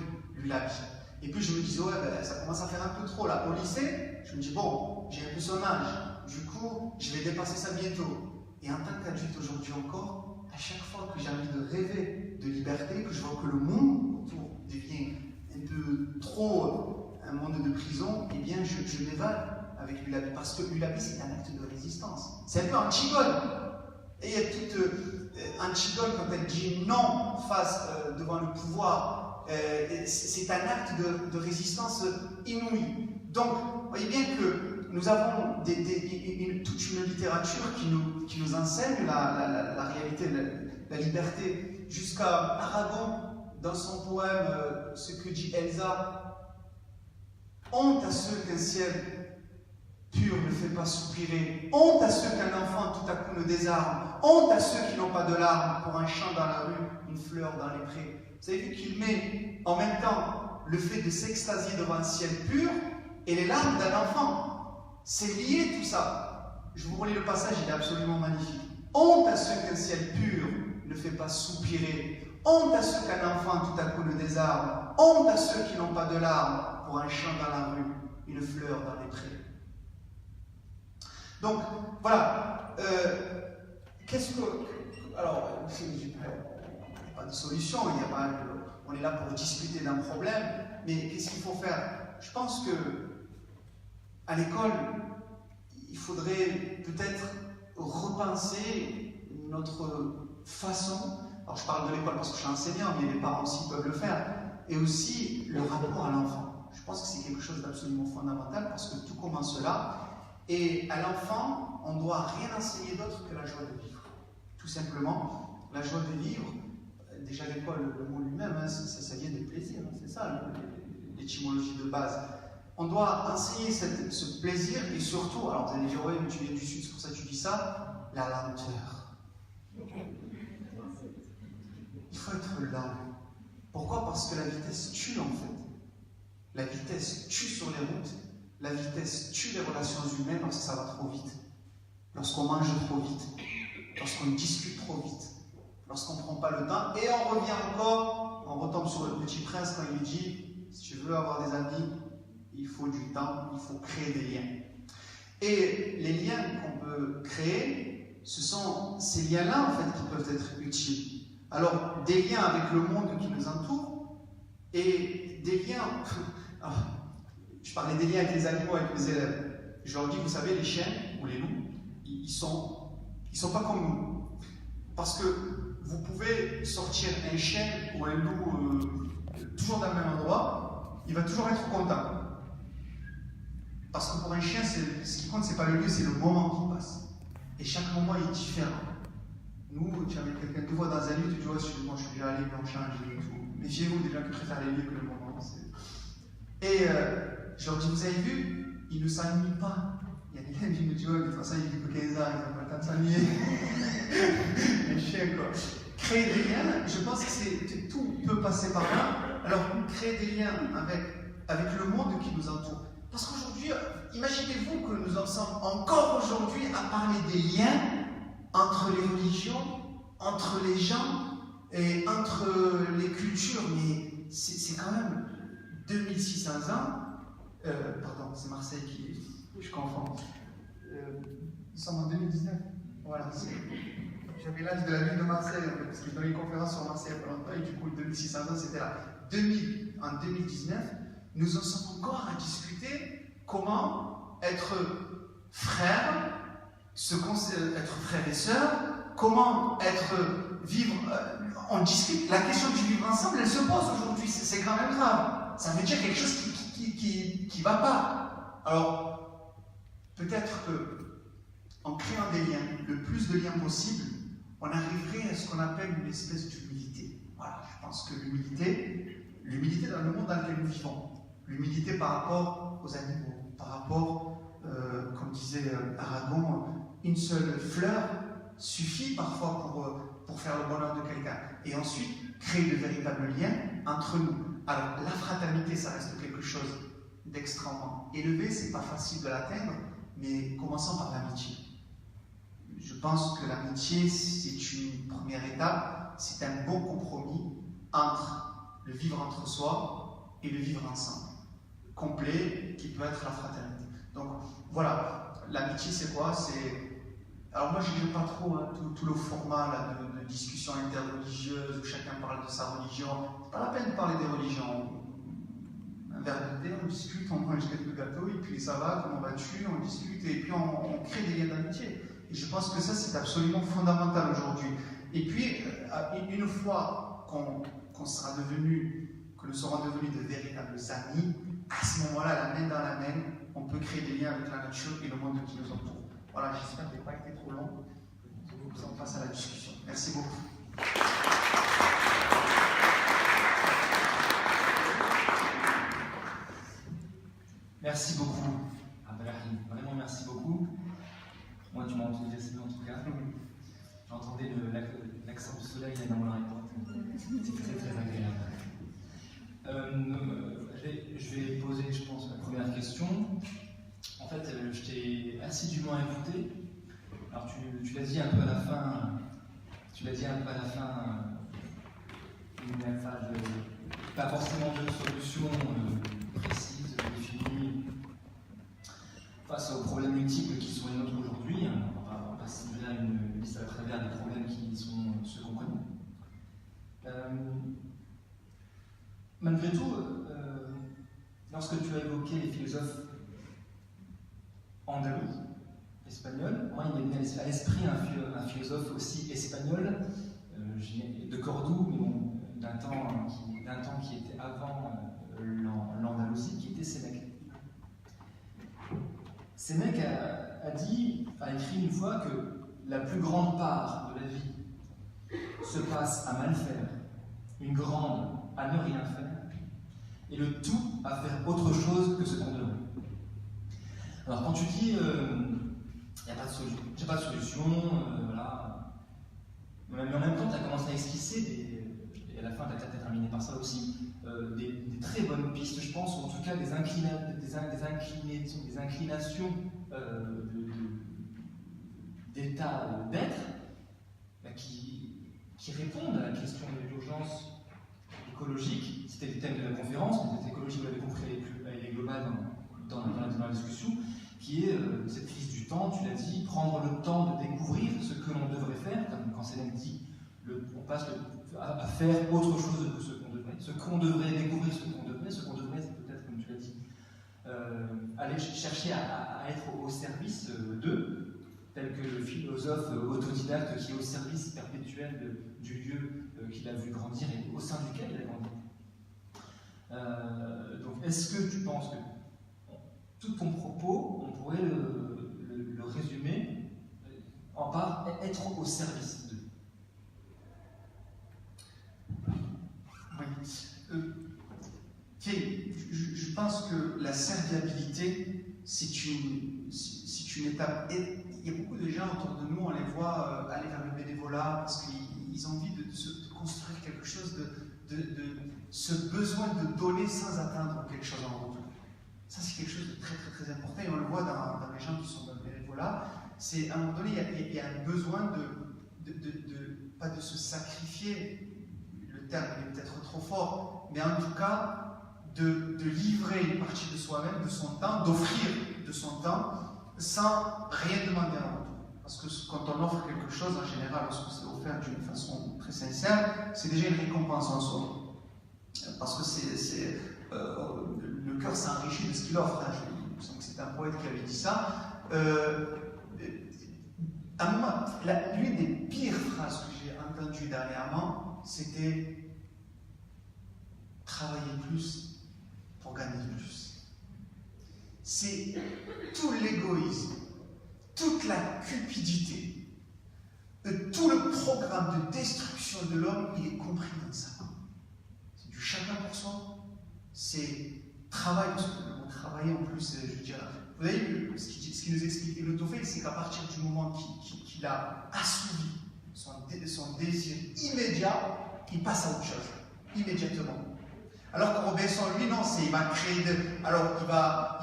Speaker 1: la vie. Et puis, je me disais: ouais, ça commence à faire un peu trop là. Au lycée, je me dis: bon, j'ai un peu son âge. Du coup, je vais dépasser ça bientôt. Et en tant qu'adulte aujourd'hui encore, à chaque fois que j'ai envie de rêver de liberté, que je vois que le monde autour devient un peu trop un monde de prison, eh bien, je m'évade avec Lulabi, parce que Lulabi, c'est un acte de résistance. C'est un peu Antigone. Et il y a toute Antigone, quand elle dit non face devant le pouvoir, c'est un acte de résistance inouï. Donc, vous voyez bien que nous avons toute une littérature qui nous enseigne la réalité, la liberté. Jusqu'à Aragon, dans son poème Ce que dit Elsa: honte à ceux qu'un ciel pur ne fait pas soupirer, honte à ceux qu'un enfant tout à coup ne désarme, honte à ceux qui n'ont pas de larmes pour un chant dans la rue, une fleur dans les prés. Vous avez vu qu'il met en même temps le fait de s'extasier devant un ciel pur et les larmes d'un enfant. C'est lié tout ça. Je vous relis le passage, il est absolument magnifique. Honte à ceux qu'un ciel pur ne fait pas soupirer, honte à ceux qu'un enfant tout à coup ne désarme, honte à ceux qui n'ont pas de larmes pour un chant dans la rue, une fleur dans les prés. Donc, voilà. Alors, il n'y a pas de solution, on est là pour discuter d'un problème, mais qu'est-ce qu'il faut faire? Je pense que à l'école, il faudrait peut-être repenser notre façon. Alors, je parle de l'école parce que je suis enseignant, mais les parents aussi peuvent le faire. Et aussi le rapport à l'enfant. Je pense que c'est quelque chose d'absolument fondamental parce que tout commence là. Et à l'enfant, on ne doit rien enseigner d'autre que la joie de vivre. Tout simplement, la joie de vivre. Déjà, l'école, le mot lui-même, hein, ça vient du plaisir. Hein, c'est ça l'étymologie de base. On doit enseigner ce plaisir et surtout, alors vous allez dire: oui, mais tu viens du Sud, c'est pour ça que tu dis ça, la lenteur. Il faut être lent. Pourquoi? Parce que la vitesse tue en fait. La vitesse tue sur les routes. La vitesse tue les relations humaines lorsque ça va trop vite. Lorsqu'on mange trop vite. Lorsqu'on discute trop vite. Lorsqu'on ne prend pas le temps. Et on revient encore, on retombe sur le Petit Prince quand il lui dit: si tu veux avoir des amis, il faut du temps, il faut créer des liens. Et les liens qu'on peut créer, ce sont ces liens-là en fait qui peuvent être utiles. Alors, des liens avec le monde qui nous entoure et des liens. Alors, je parlais des liens avec les animaux, avec mes élèves. Je leur dis: vous savez, les chiens ou les loups, ils sont pas comme nous. Parce que vous pouvez sortir un chien ou un loup toujours dans le même endroit, il va toujours être content. Parce que pour un chien, ce qui compte, c'est pas le lieu, c'est le moment qui passe. Et chaque moment est différent. Nous, tu amènes quelqu'un te voit dans un lieu, tu dis, oh, moi je suis déjà allé, on change et tout. Méfiez-vous des gens qui préfèrent les lieux que le moment. Et je leur dis, vous avez vu, ils ne s'ennuient pas. Il y a quelqu'un qui me dit, ouais, de toute façon, il vit que 15 ans, ils n'ont pas le temps de s'ennuyer. Les chiens, quoi. Créer des liens, je pense que tout peut passer par là. Alors, créer des liens avec le monde qui nous entoure. Parce qu'aujourd'hui, imaginez-vous que nous en sommes encore aujourd'hui à parler des liens entre les religions, entre les gens et entre les cultures. Mais c'est quand même 2600 ans. Pardon, c'est Marseille qui... Je confonds. Nous sommes en 2019. Voilà. J'avais l'âge de la ville de Marseille, en fait, parce que je donnais une conférence sur Marseille il n'y a pas longtemps, et du coup, 2600 ans, c'était là. En 2019, nous en sommes encore à discuter comment être frères, être frères et sœurs, comment vivre. On discute, la question du vivre ensemble, elle se pose aujourd'hui, c'est quand même grave. Ça veut dire quelque chose qui ne va pas. Alors, peut-être qu'en créant des liens, le plus de liens possible, on arriverait à ce qu'on appelle une espèce d'humilité. Voilà, je pense que l'humilité dans le monde dans lequel nous vivons, l'humilité par rapport aux animaux, par rapport, comme disait Aragon, une seule fleur suffit parfois pour faire le bonheur de quelqu'un. Et ensuite, créer de véritables liens entre nous. Alors, la fraternité, ça reste quelque chose d'extrêmement élevé, c'est pas facile de l'atteindre, mais commençons par l'amitié. Je pense que l'amitié, c'est une première étape, c'est un bon compromis entre le vivre entre soi et le vivre ensemble, complet, qui peut être la fraternité. Donc voilà, l'amitié c'est quoi? Alors moi je n'aime pas trop tout le format là, de discussion interreligieuse où chacun parle de sa religion. C'est pas la peine de parler des religions. Un verre de thé, on discute, on mange quelques gâteaux et puis ça va, comment vas-tu, on discute et puis on crée des liens d'amitié. Et je pense que ça, c'est absolument fondamental aujourd'hui. Et puis, une fois que nous serons devenus de véritables amis, à ce moment-là, la main dans la main, on peut créer des liens avec la nature et le monde qui nous entoure. Voilà, j'espère que je n'ai pas été trop long. On passe à la discussion. Merci beaucoup.
Speaker 2: Merci beaucoup, Abdelrahim. Vraiment, merci beaucoup. Moi, tu m'as enthousiasmé en tout cas. J'entendais l'accent du soleil dans mon oreille droite. C'est très très agréable. Je vais poser, je pense, la première question. En fait, je t'ai assidûment écouté. Alors, tu l'as dit un peu à la fin. Il n'y a pas forcément de solution précise, définie face aux problèmes multiples qui sont les nôtres aujourd'hui. On va passer là une liste à travers des problèmes qui sont ceux qu'on connaît. Malgré tout, lorsque tu as évoqué les philosophes andalous, espagnols, moi il m'est venu à l'esprit un philosophe aussi espagnol, de Cordoue, mais bon, d'un temps qui était avant l'Andalousie, qui était Sénèque. Sénèque a écrit une fois que la plus grande part de la vie se passe à mal faire, une grande à ne rien faire, et le tout à faire autre chose que ce qu'on devrait. Alors quand tu dis il n'y a pas de solution, j'ai pas de solution, voilà. Mais en même temps, tu as commencé à esquisser, et à la fin, tu as terminé par ça aussi, des très bonnes pistes, je pense, ou en tout cas des inclinations d'état d'être qui répondent à la question de l'urgence écologique. C'était le thème de la conférence, mais l'écologie, vous l'avez compris, elle est globale dans la discussion, qui est cette crise du temps, tu l'as dit, prendre le temps de découvrir ce que l'on devrait faire, comme quand Sénèque dit, on passe à faire autre chose que ce qu'on devrait. Ce qu'on devrait découvrir, ce qu'on devrait, c'est peut-être, comme tu l'as dit, aller chercher à être au service d'eux. tel que le philosophe autodidacte qui est au service perpétuel du lieu qu'il a vu grandir et au sein duquel il a grandi. Donc, est-ce que tu penses que tout ton propos, on pourrait le résumer en par être au service d'eux?
Speaker 1: Oui. Je pense que la serviabilité, c'est une étape. Et il y a beaucoup de gens autour de nous, on les voit aller vers le bénévolat parce qu'ils ont envie de construire quelque chose, de ce besoin de donner sans attendre quelque chose en retour. Ça, c'est quelque chose de très, très, très important et on le voit dans les gens qui sont dans le bénévolat. C'est à un moment donné, il y a un besoin pas de se sacrifier, le terme est peut-être trop fort, mais en tout cas, de livrer une partie de soi-même, de son temps, d'offrir de son temps, sans rien demander en retour. Parce que quand on offre quelque chose, en général, lorsque c'est offert d'une façon très sincère, c'est déjà une récompense en soi. Parce que le cœur s'enrichit de ce qu'il offre. Il me semble que c'est un poète qui avait dit ça. À un moment, l'une des pires phrases que j'ai entendues dernièrement, c'était « travailler plus pour gagner plus ». C'est tout l'égoïsme, toute la cupidité, tout le programme de destruction de l'homme, il est compris dans ça. C'est du chacun pour soi, c'est travail, parce que le mot travailler en plus, je veux dire, vous voyez, ce qui nous explique le Tophet, c'est qu'à partir du moment qu'il a assouvi son désir immédiat, il passe à autre chose, immédiatement. Alors que Robinson, lui, non, il va créer alors il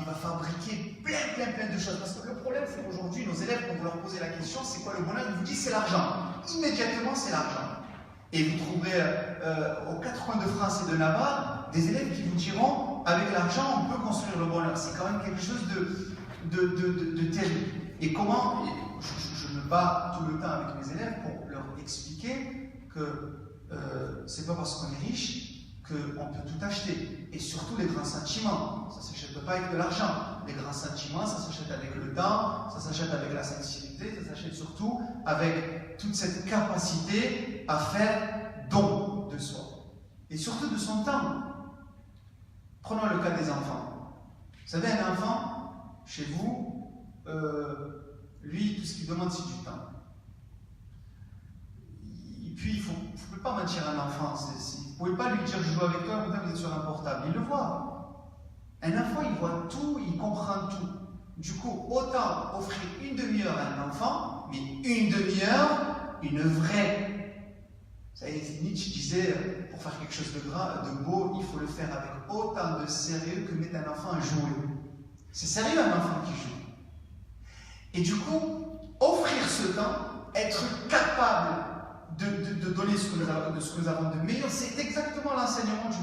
Speaker 1: va fabriquer plein de choses. Parce que le problème, c'est qu'aujourd'hui, nos élèves, quand vous leur posez la question, c'est quoi le bonheur? Ils vous disent c'est l'argent. Immédiatement, c'est l'argent. Et vous trouverez aux quatre coins de France et de Navarre des élèves qui vous diront avec l'argent, on peut construire le bonheur. C'est quand même quelque chose de terrible. Et comment, je me bats tout le temps avec mes élèves pour leur expliquer que c'est pas parce qu'on est riche qu'on peut tout acheter. Et surtout les grands sentiments. Ça ne s'achète pas avec de l'argent. Les grands sentiments, ça s'achète avec le temps, ça s'achète avec la sincérité, ça s'achète surtout avec toute cette capacité à faire don de soi. Et surtout de son temps. Prenons le cas des enfants. Vous savez, un enfant, chez vous, lui, tout ce qu'il demande, c'est du temps. Et puis, il ne faut pas mentir à un enfant. Vous ne pouvez pas lui dire je joue avec toi, vous êtes sur un portable. Il le voit. Un enfant, il voit tout, il comprend tout. Du coup, autant offrir une demi-heure à un enfant, mais une demi-heure, une vraie. Vous savez, Nietzsche disait, pour faire quelque chose de beau, il faut le faire avec autant de sérieux que mettre un enfant à jouer. C'est sérieux un enfant qui joue. Et du coup, offrir ce temps, être capable de donner ce que nous avons de meilleur, c'est exactement l'enseignement du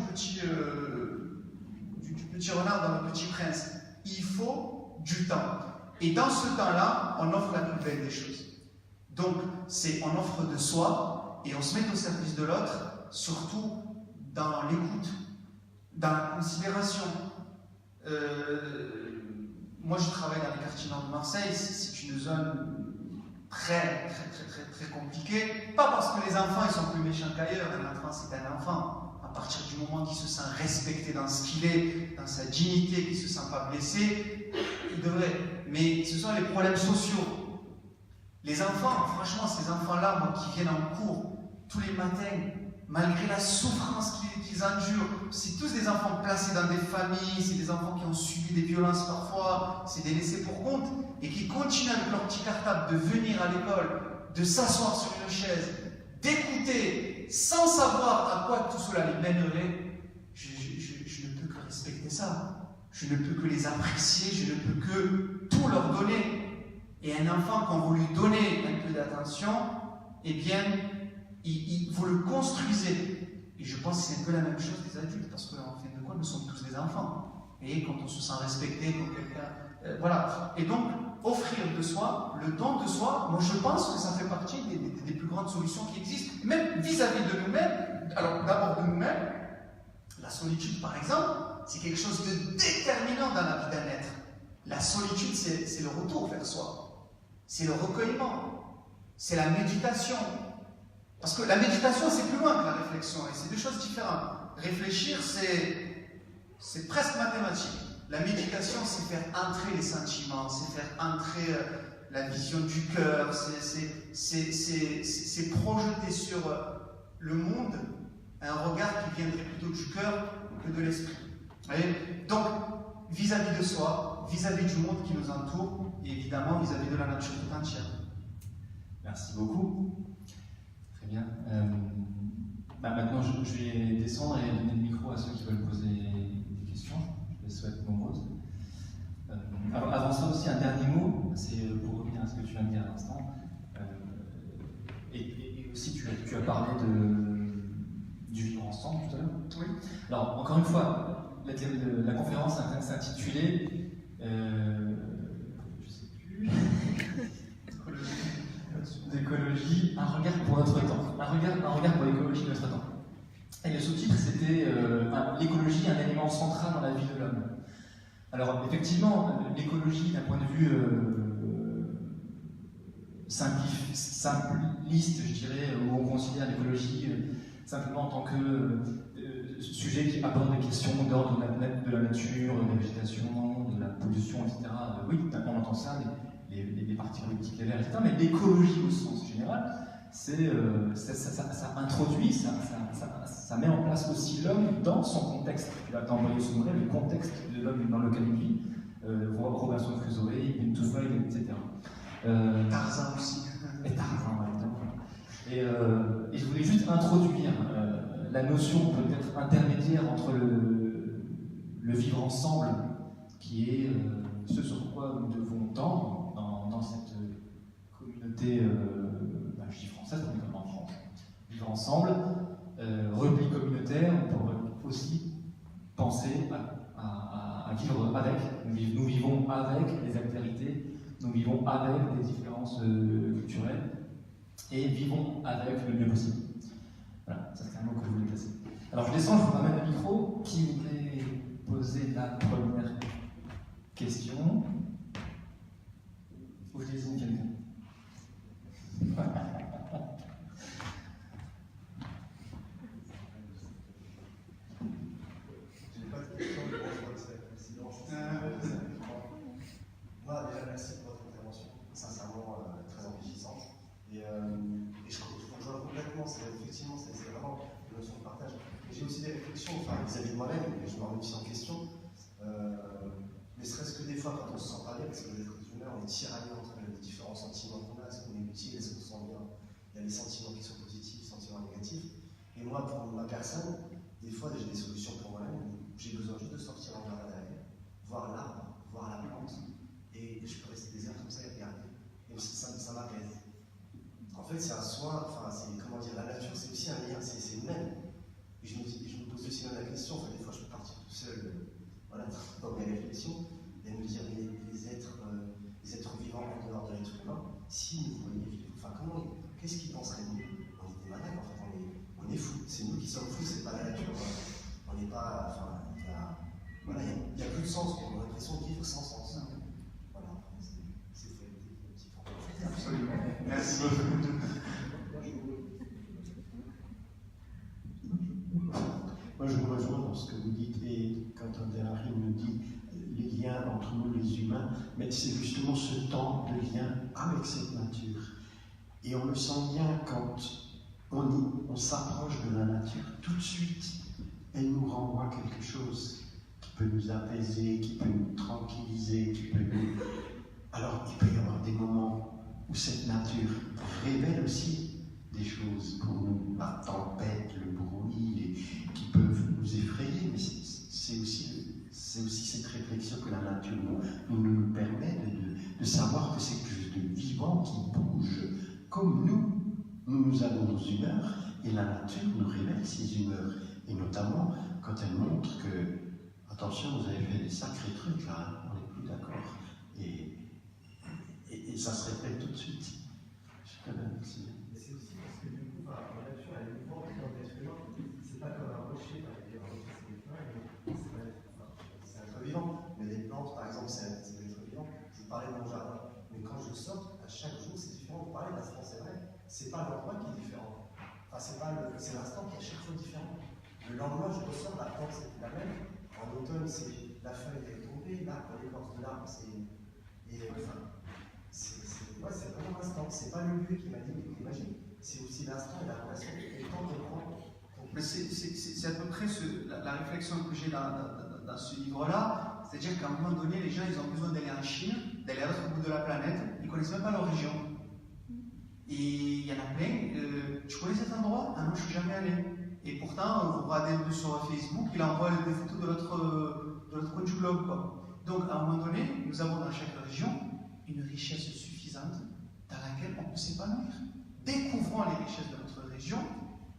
Speaker 1: petit renard dans Le Petit Prince. Il faut du temps. Et dans ce temps-là, on offre la plus belle des choses. Donc, on offre de soi et on se met au service de l'autre, surtout dans l'écoute, dans la considération. Moi, je travaille dans les quartiers nord de Marseille, c'est une zone très compliquée. Pas parce que les enfants ils sont plus méchants qu'ailleurs, un enfant c'est un enfant. À partir du moment qu'il se sent respecté dans ce qu'il est, dans sa dignité, qu'il ne se sent pas blessé, il devrait. Mais ce sont les problèmes sociaux. Les enfants, franchement, ces enfants-là, moi, qui viennent en cours tous les matins, malgré la souffrance qu'ils endurent, c'est tous des enfants placés dans des familles, c'est des enfants qui ont subi des violences parfois, c'est des laissés pour compte, et qui continuent avec leur petit cartable de venir à l'école, de s'asseoir sur une chaise, d'écouter, sans savoir à quoi tout cela les mènerait. Je ne peux que respecter ça. Je ne peux que les apprécier, je ne peux que tout leur donner. Et un enfant, quand vous lui donnez un peu d'attention, eh bien, vous le construisez. Et je pense que c'est un peu la même chose des adultes, parce qu'en fin de compte, nous sommes tous des enfants. Et quand on se sent respecté, quand quelqu'un... voilà. Et donc, offrir de soi, le don de soi, moi je pense que ça fait partie des plus grandes solutions qui existent, même vis-à-vis de nous-mêmes. Alors, d'abord de nous-mêmes, la solitude, par exemple, c'est quelque chose de déterminant dans la vie d'un être. La solitude, c'est le retour vers soi. c'est le recueillement, c'est la méditation. Parce que la méditation, c'est plus loin que la réflexion, et c'est deux choses différentes. Réfléchir, c'est presque mathématique. La méditation, c'est faire entrer les sentiments, c'est faire entrer la vision du cœur, c'est projeter sur le monde un regard qui viendrait plutôt du cœur que de l'esprit. Donc, vis-à-vis de soi, vis-à-vis du monde qui nous entoure, et évidemment vis-à-vis de la nature tout entière.
Speaker 2: Merci beaucoup. Très bien. Maintenant, je vais descendre et donner le micro à ceux qui veulent poser des questions. Je les souhaite nombreuses. Avant ça aussi, un dernier mot, c'est pour revenir à ce que tu viens de dire à l'instant. Et aussi, tu as parlé du vivre ensemble tout à l'heure.
Speaker 1: Oui.
Speaker 2: Alors, encore une fois, la conférence s'intitulait, je ne sais plus, d'écologie, un regard pour notre temps. Un regard pour l'écologie de notre temps. Et le sous-titre, c'était l'écologie, un élément central dans la vie de l'homme. Alors, effectivement, l'écologie, d'un point de vue simpliste, je dirais, où on considère l'écologie simplement en tant que sujet qui aborde des questions d'ordre de la nature, de la végétation, de la pollution, etc. Oui, on entend ça, les partis politiques, les verts, etc. Mais l'écologie au sens général, ça introduit, ça met en place aussi l'homme dans son contexte. Tu l'as envoyé ce mot-là, le contexte de l'homme dans lequel il vit. Robinson Crusoe, Ibn Tufayl, etc.
Speaker 1: Tarzan aussi.
Speaker 2: Et Tarzan, et je voulais juste introduire la notion peut-être intermédiaire entre le vivre ensemble, qui est ce sur quoi nous devons tendre dans cette communauté je dis française, on est comme en France. Vivre ensemble, repli communautaire, on pourrait aussi penser à vivre avec. Nous vivons avec les altérités, nous vivons avec les différences culturelles, et vivons avec le mieux possible. Voilà, ça c'est un mot que je voulais placer. Alors je descends, je vous ramène le micro. Qui voulait poser la première question? Ou je désigne quelqu'un?
Speaker 3: Moi, déjà, merci pour votre intervention, sincèrement très enrichissante. Et je rejoins complètement, effectivement, c'est vraiment une notion de partage. J'ai aussi des réflexions vis-à-vis de moi-même, et je me remets aussi en question. Ne serait-ce que des fois, quand on se sent pas bien, parce que les êtres humains, on est tiraillés entre les différents sentiments qu'on a, est-ce qu'on est utile, est-ce qu'on se sent bien. Il y a des sentiments qui sont positifs, des sentiments négatifs. Et moi, pour ma personne, des fois, j'ai des solutions pour moi-même. J'ai besoin juste de sortir en jardin derrière, voir l'arbre, voir la plante, et je peux rester des heures comme ça et regarder. Et ça m'apaise. En fait, c'est un soin, comment dire, la nature, c'est aussi un lien, c'est humain. Et je me pose aussi la question, des fois, je peux partir tout seul, dans mes réflexions, et me dire, les êtres vivants en dehors de l'être humain, s'ils nous voyaient vivre, qu'est-ce qu'ils penseraient de nous? On est des malades, en fait, on est fous. C'est nous qui sommes fous, c'est pas la nature. On n'est pas, il n'y a plus de sens, on a l'impression de vivre sans sens. Voilà, c'est fait.
Speaker 1: Absolument. Merci.
Speaker 4: Moi, je vous rejoins dans ce que vous dites, et quand André nous dit les liens entre nous, les humains, mais c'est justement ce temps de lien avec cette nature. Et on le sent bien quand on s'approche de la nature, tout de suite, elle nous renvoie quelque chose qui peut nous apaiser, qui peut nous tranquilliser, qui peut nous... Alors, il peut y avoir des moments où cette nature révèle aussi des choses pour nous, la tempête, le bruit, qui peuvent nous effrayer, mais c'est aussi cette réflexion que la nature nous permet de savoir que c'est quelque chose de vivant qui bouge, comme nous avons nos humeurs, et la nature nous révèle ses humeurs, et notamment quand elle montre que, attention, vous avez fait des sacrés trucs là, on n'est plus d'accord, et ça se répète tout de suite. Je te remercie.
Speaker 3: Mais c'est aussi parce que du coup, la nature, elle est vivante dans l'être humain. C'est pas comme un rocher, un rocher c'est l'être humain, c'est un être vivant. Mais les plantes, par exemple, c'est un être vivant. Je parlais de mon jardin, mais quand je sors, à chaque jour, c'est différent. Vous parlez de l'instant, c'est vrai. C'est pas l'endroit qui est différent. Enfin, c'est l'instant qui est à chaque fois différent. Le lendemain, je ressors, la plante, c'est plus la même. En automne, c'est la feuille est tombée, l'arbre, l'écorce de l'arbre, ouais, c'est vraiment l'instant. C'est pas le lieu qui m'a dit magique. C'est aussi l'instant et la relation et le temps de prendre.
Speaker 1: Mais c'est à peu près la réflexion que j'ai dans ce livre-là. C'est-à-dire qu'à un moment donné, les gens ils ont besoin d'aller en Chine, d'aller à l'autre bout de la planète, ils ne connaissent même pas leur région. Et il y en a plein. Tu connais cet endroit? Ah non, je ne suis jamais allé. Et pourtant, vous regardez un peu sur Facebook, il envoie des photos de l'autre coin du globe, quoi. Donc, à un moment donné, nous avons dans chaque région une richesse suffisante dans laquelle on peut s'épanouir. Découvrons les richesses de notre région,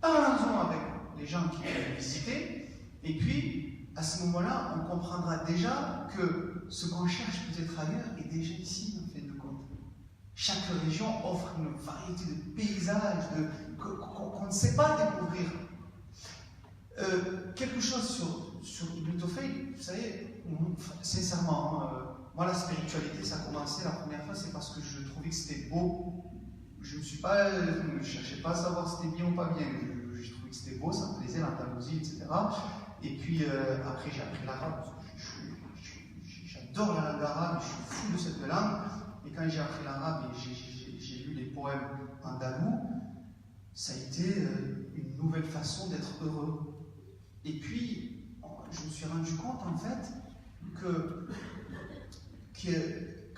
Speaker 1: parlons-en avec les gens qui veulent visiter, et puis, à ce moment-là, on comprendra déjà que ce qu'on cherche peut-être ailleurs est déjà ici, en fin de compte. Chaque région offre une variété de paysages qu'on ne sait pas découvrir. Quelque chose sur Ibn Tufayl, vous savez, sincèrement, moi la spiritualité, ça a commencé la première fois, c'est parce que je trouvais que c'était beau. Je ne cherchais pas à savoir si c'était bien ou pas bien. Je trouvais que c'était beau, ça me plaisait, l'Andalousie, etc. Et puis après j'ai appris l'arabe. J'adore la langue arabe, je suis fou de cette langue. Et quand j'ai appris l'arabe et j'ai lu les poèmes andalous, ça a été une nouvelle façon d'être heureux. Et puis, je me suis rendu compte en fait que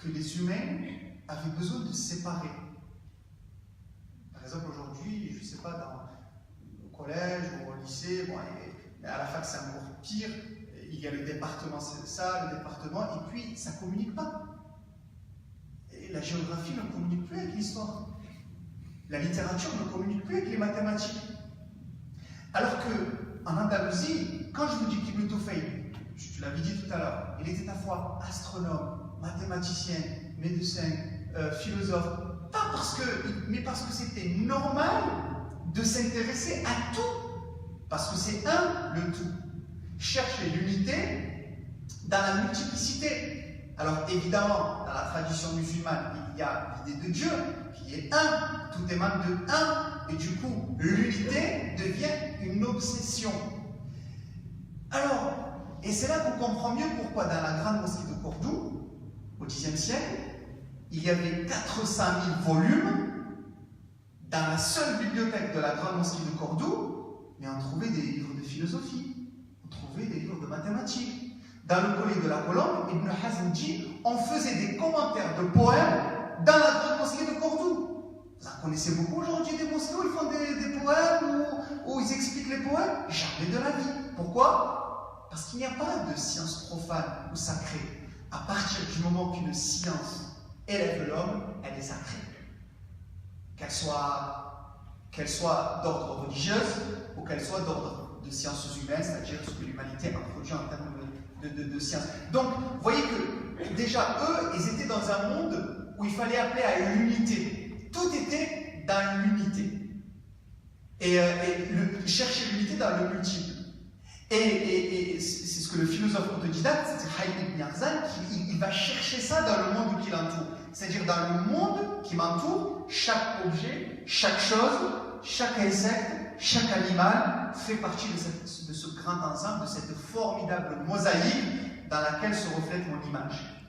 Speaker 1: les humains avaient besoin de se séparer. Par exemple, aujourd'hui, je ne sais pas, dans au collège ou au lycée, mais à la fac c'est encore pire, il y a le département, c'est ça, le département, et puis ça ne communique pas. Et la géographie ne communique plus avec l'histoire. La littérature ne communique plus avec les mathématiques. Alors qu'en Andalousie, quand je vous dis qu'Ibn Tufayl, tu l'avais dit tout à l'heure, il était à la fois astronome, mathématicien, médecin, philosophe, mais parce que c'était normal de s'intéresser à tout, parce que c'est le tout. Chercher l'unité dans la multiplicité. Alors évidemment, dans la tradition musulmane, il y a l'idée de Dieu qui est un, tout émane de un, et du coup, l'unité devient une obsession. Alors, et c'est là qu'on comprend mieux pourquoi dans la grande mosquée de Cordoue, au Xe siècle, il y avait 400 000 volumes dans la seule bibliothèque de la grande mosquée de Cordoue, mais on trouvait des livres de philosophie, on trouvait des livres de mathématiques. Dans le collier de la Colombe, Ibn Hazm dit on faisait des commentaires de poèmes dans la grande mosquée de Cordoue. Vous en connaissez beaucoup aujourd'hui des mosquées où ils font des poèmes, où ils expliquent les poèmes? Jamais de la vie. Pourquoi? Parce qu'il n'y a pas de science profane ou sacrée. À partir du moment qu'une science élève l'homme, elle est sacrée. Qu'elle soit d'ordre religieuse ou qu'elle soit d'ordre de sciences humaines, c'est-à-dire ce que l'humanité a produit en termes de sciences. Donc, vous voyez que déjà, eux, ils étaient dans un monde où il fallait appeler à l'unité. Tout était dans l'unité. Et chercher l'unité dans le multiple. Et c'est ce que le philosophe autodidacte, c'est Haïm Ibn Arzan, il va chercher ça dans le monde qui l'entoure. C'est-à-dire dans le monde qui m'entoure, chaque objet, chaque chose, chaque insecte, chaque animal fait partie de ce grand ensemble, de cette formidable mosaïque dans laquelle se reflète mon image.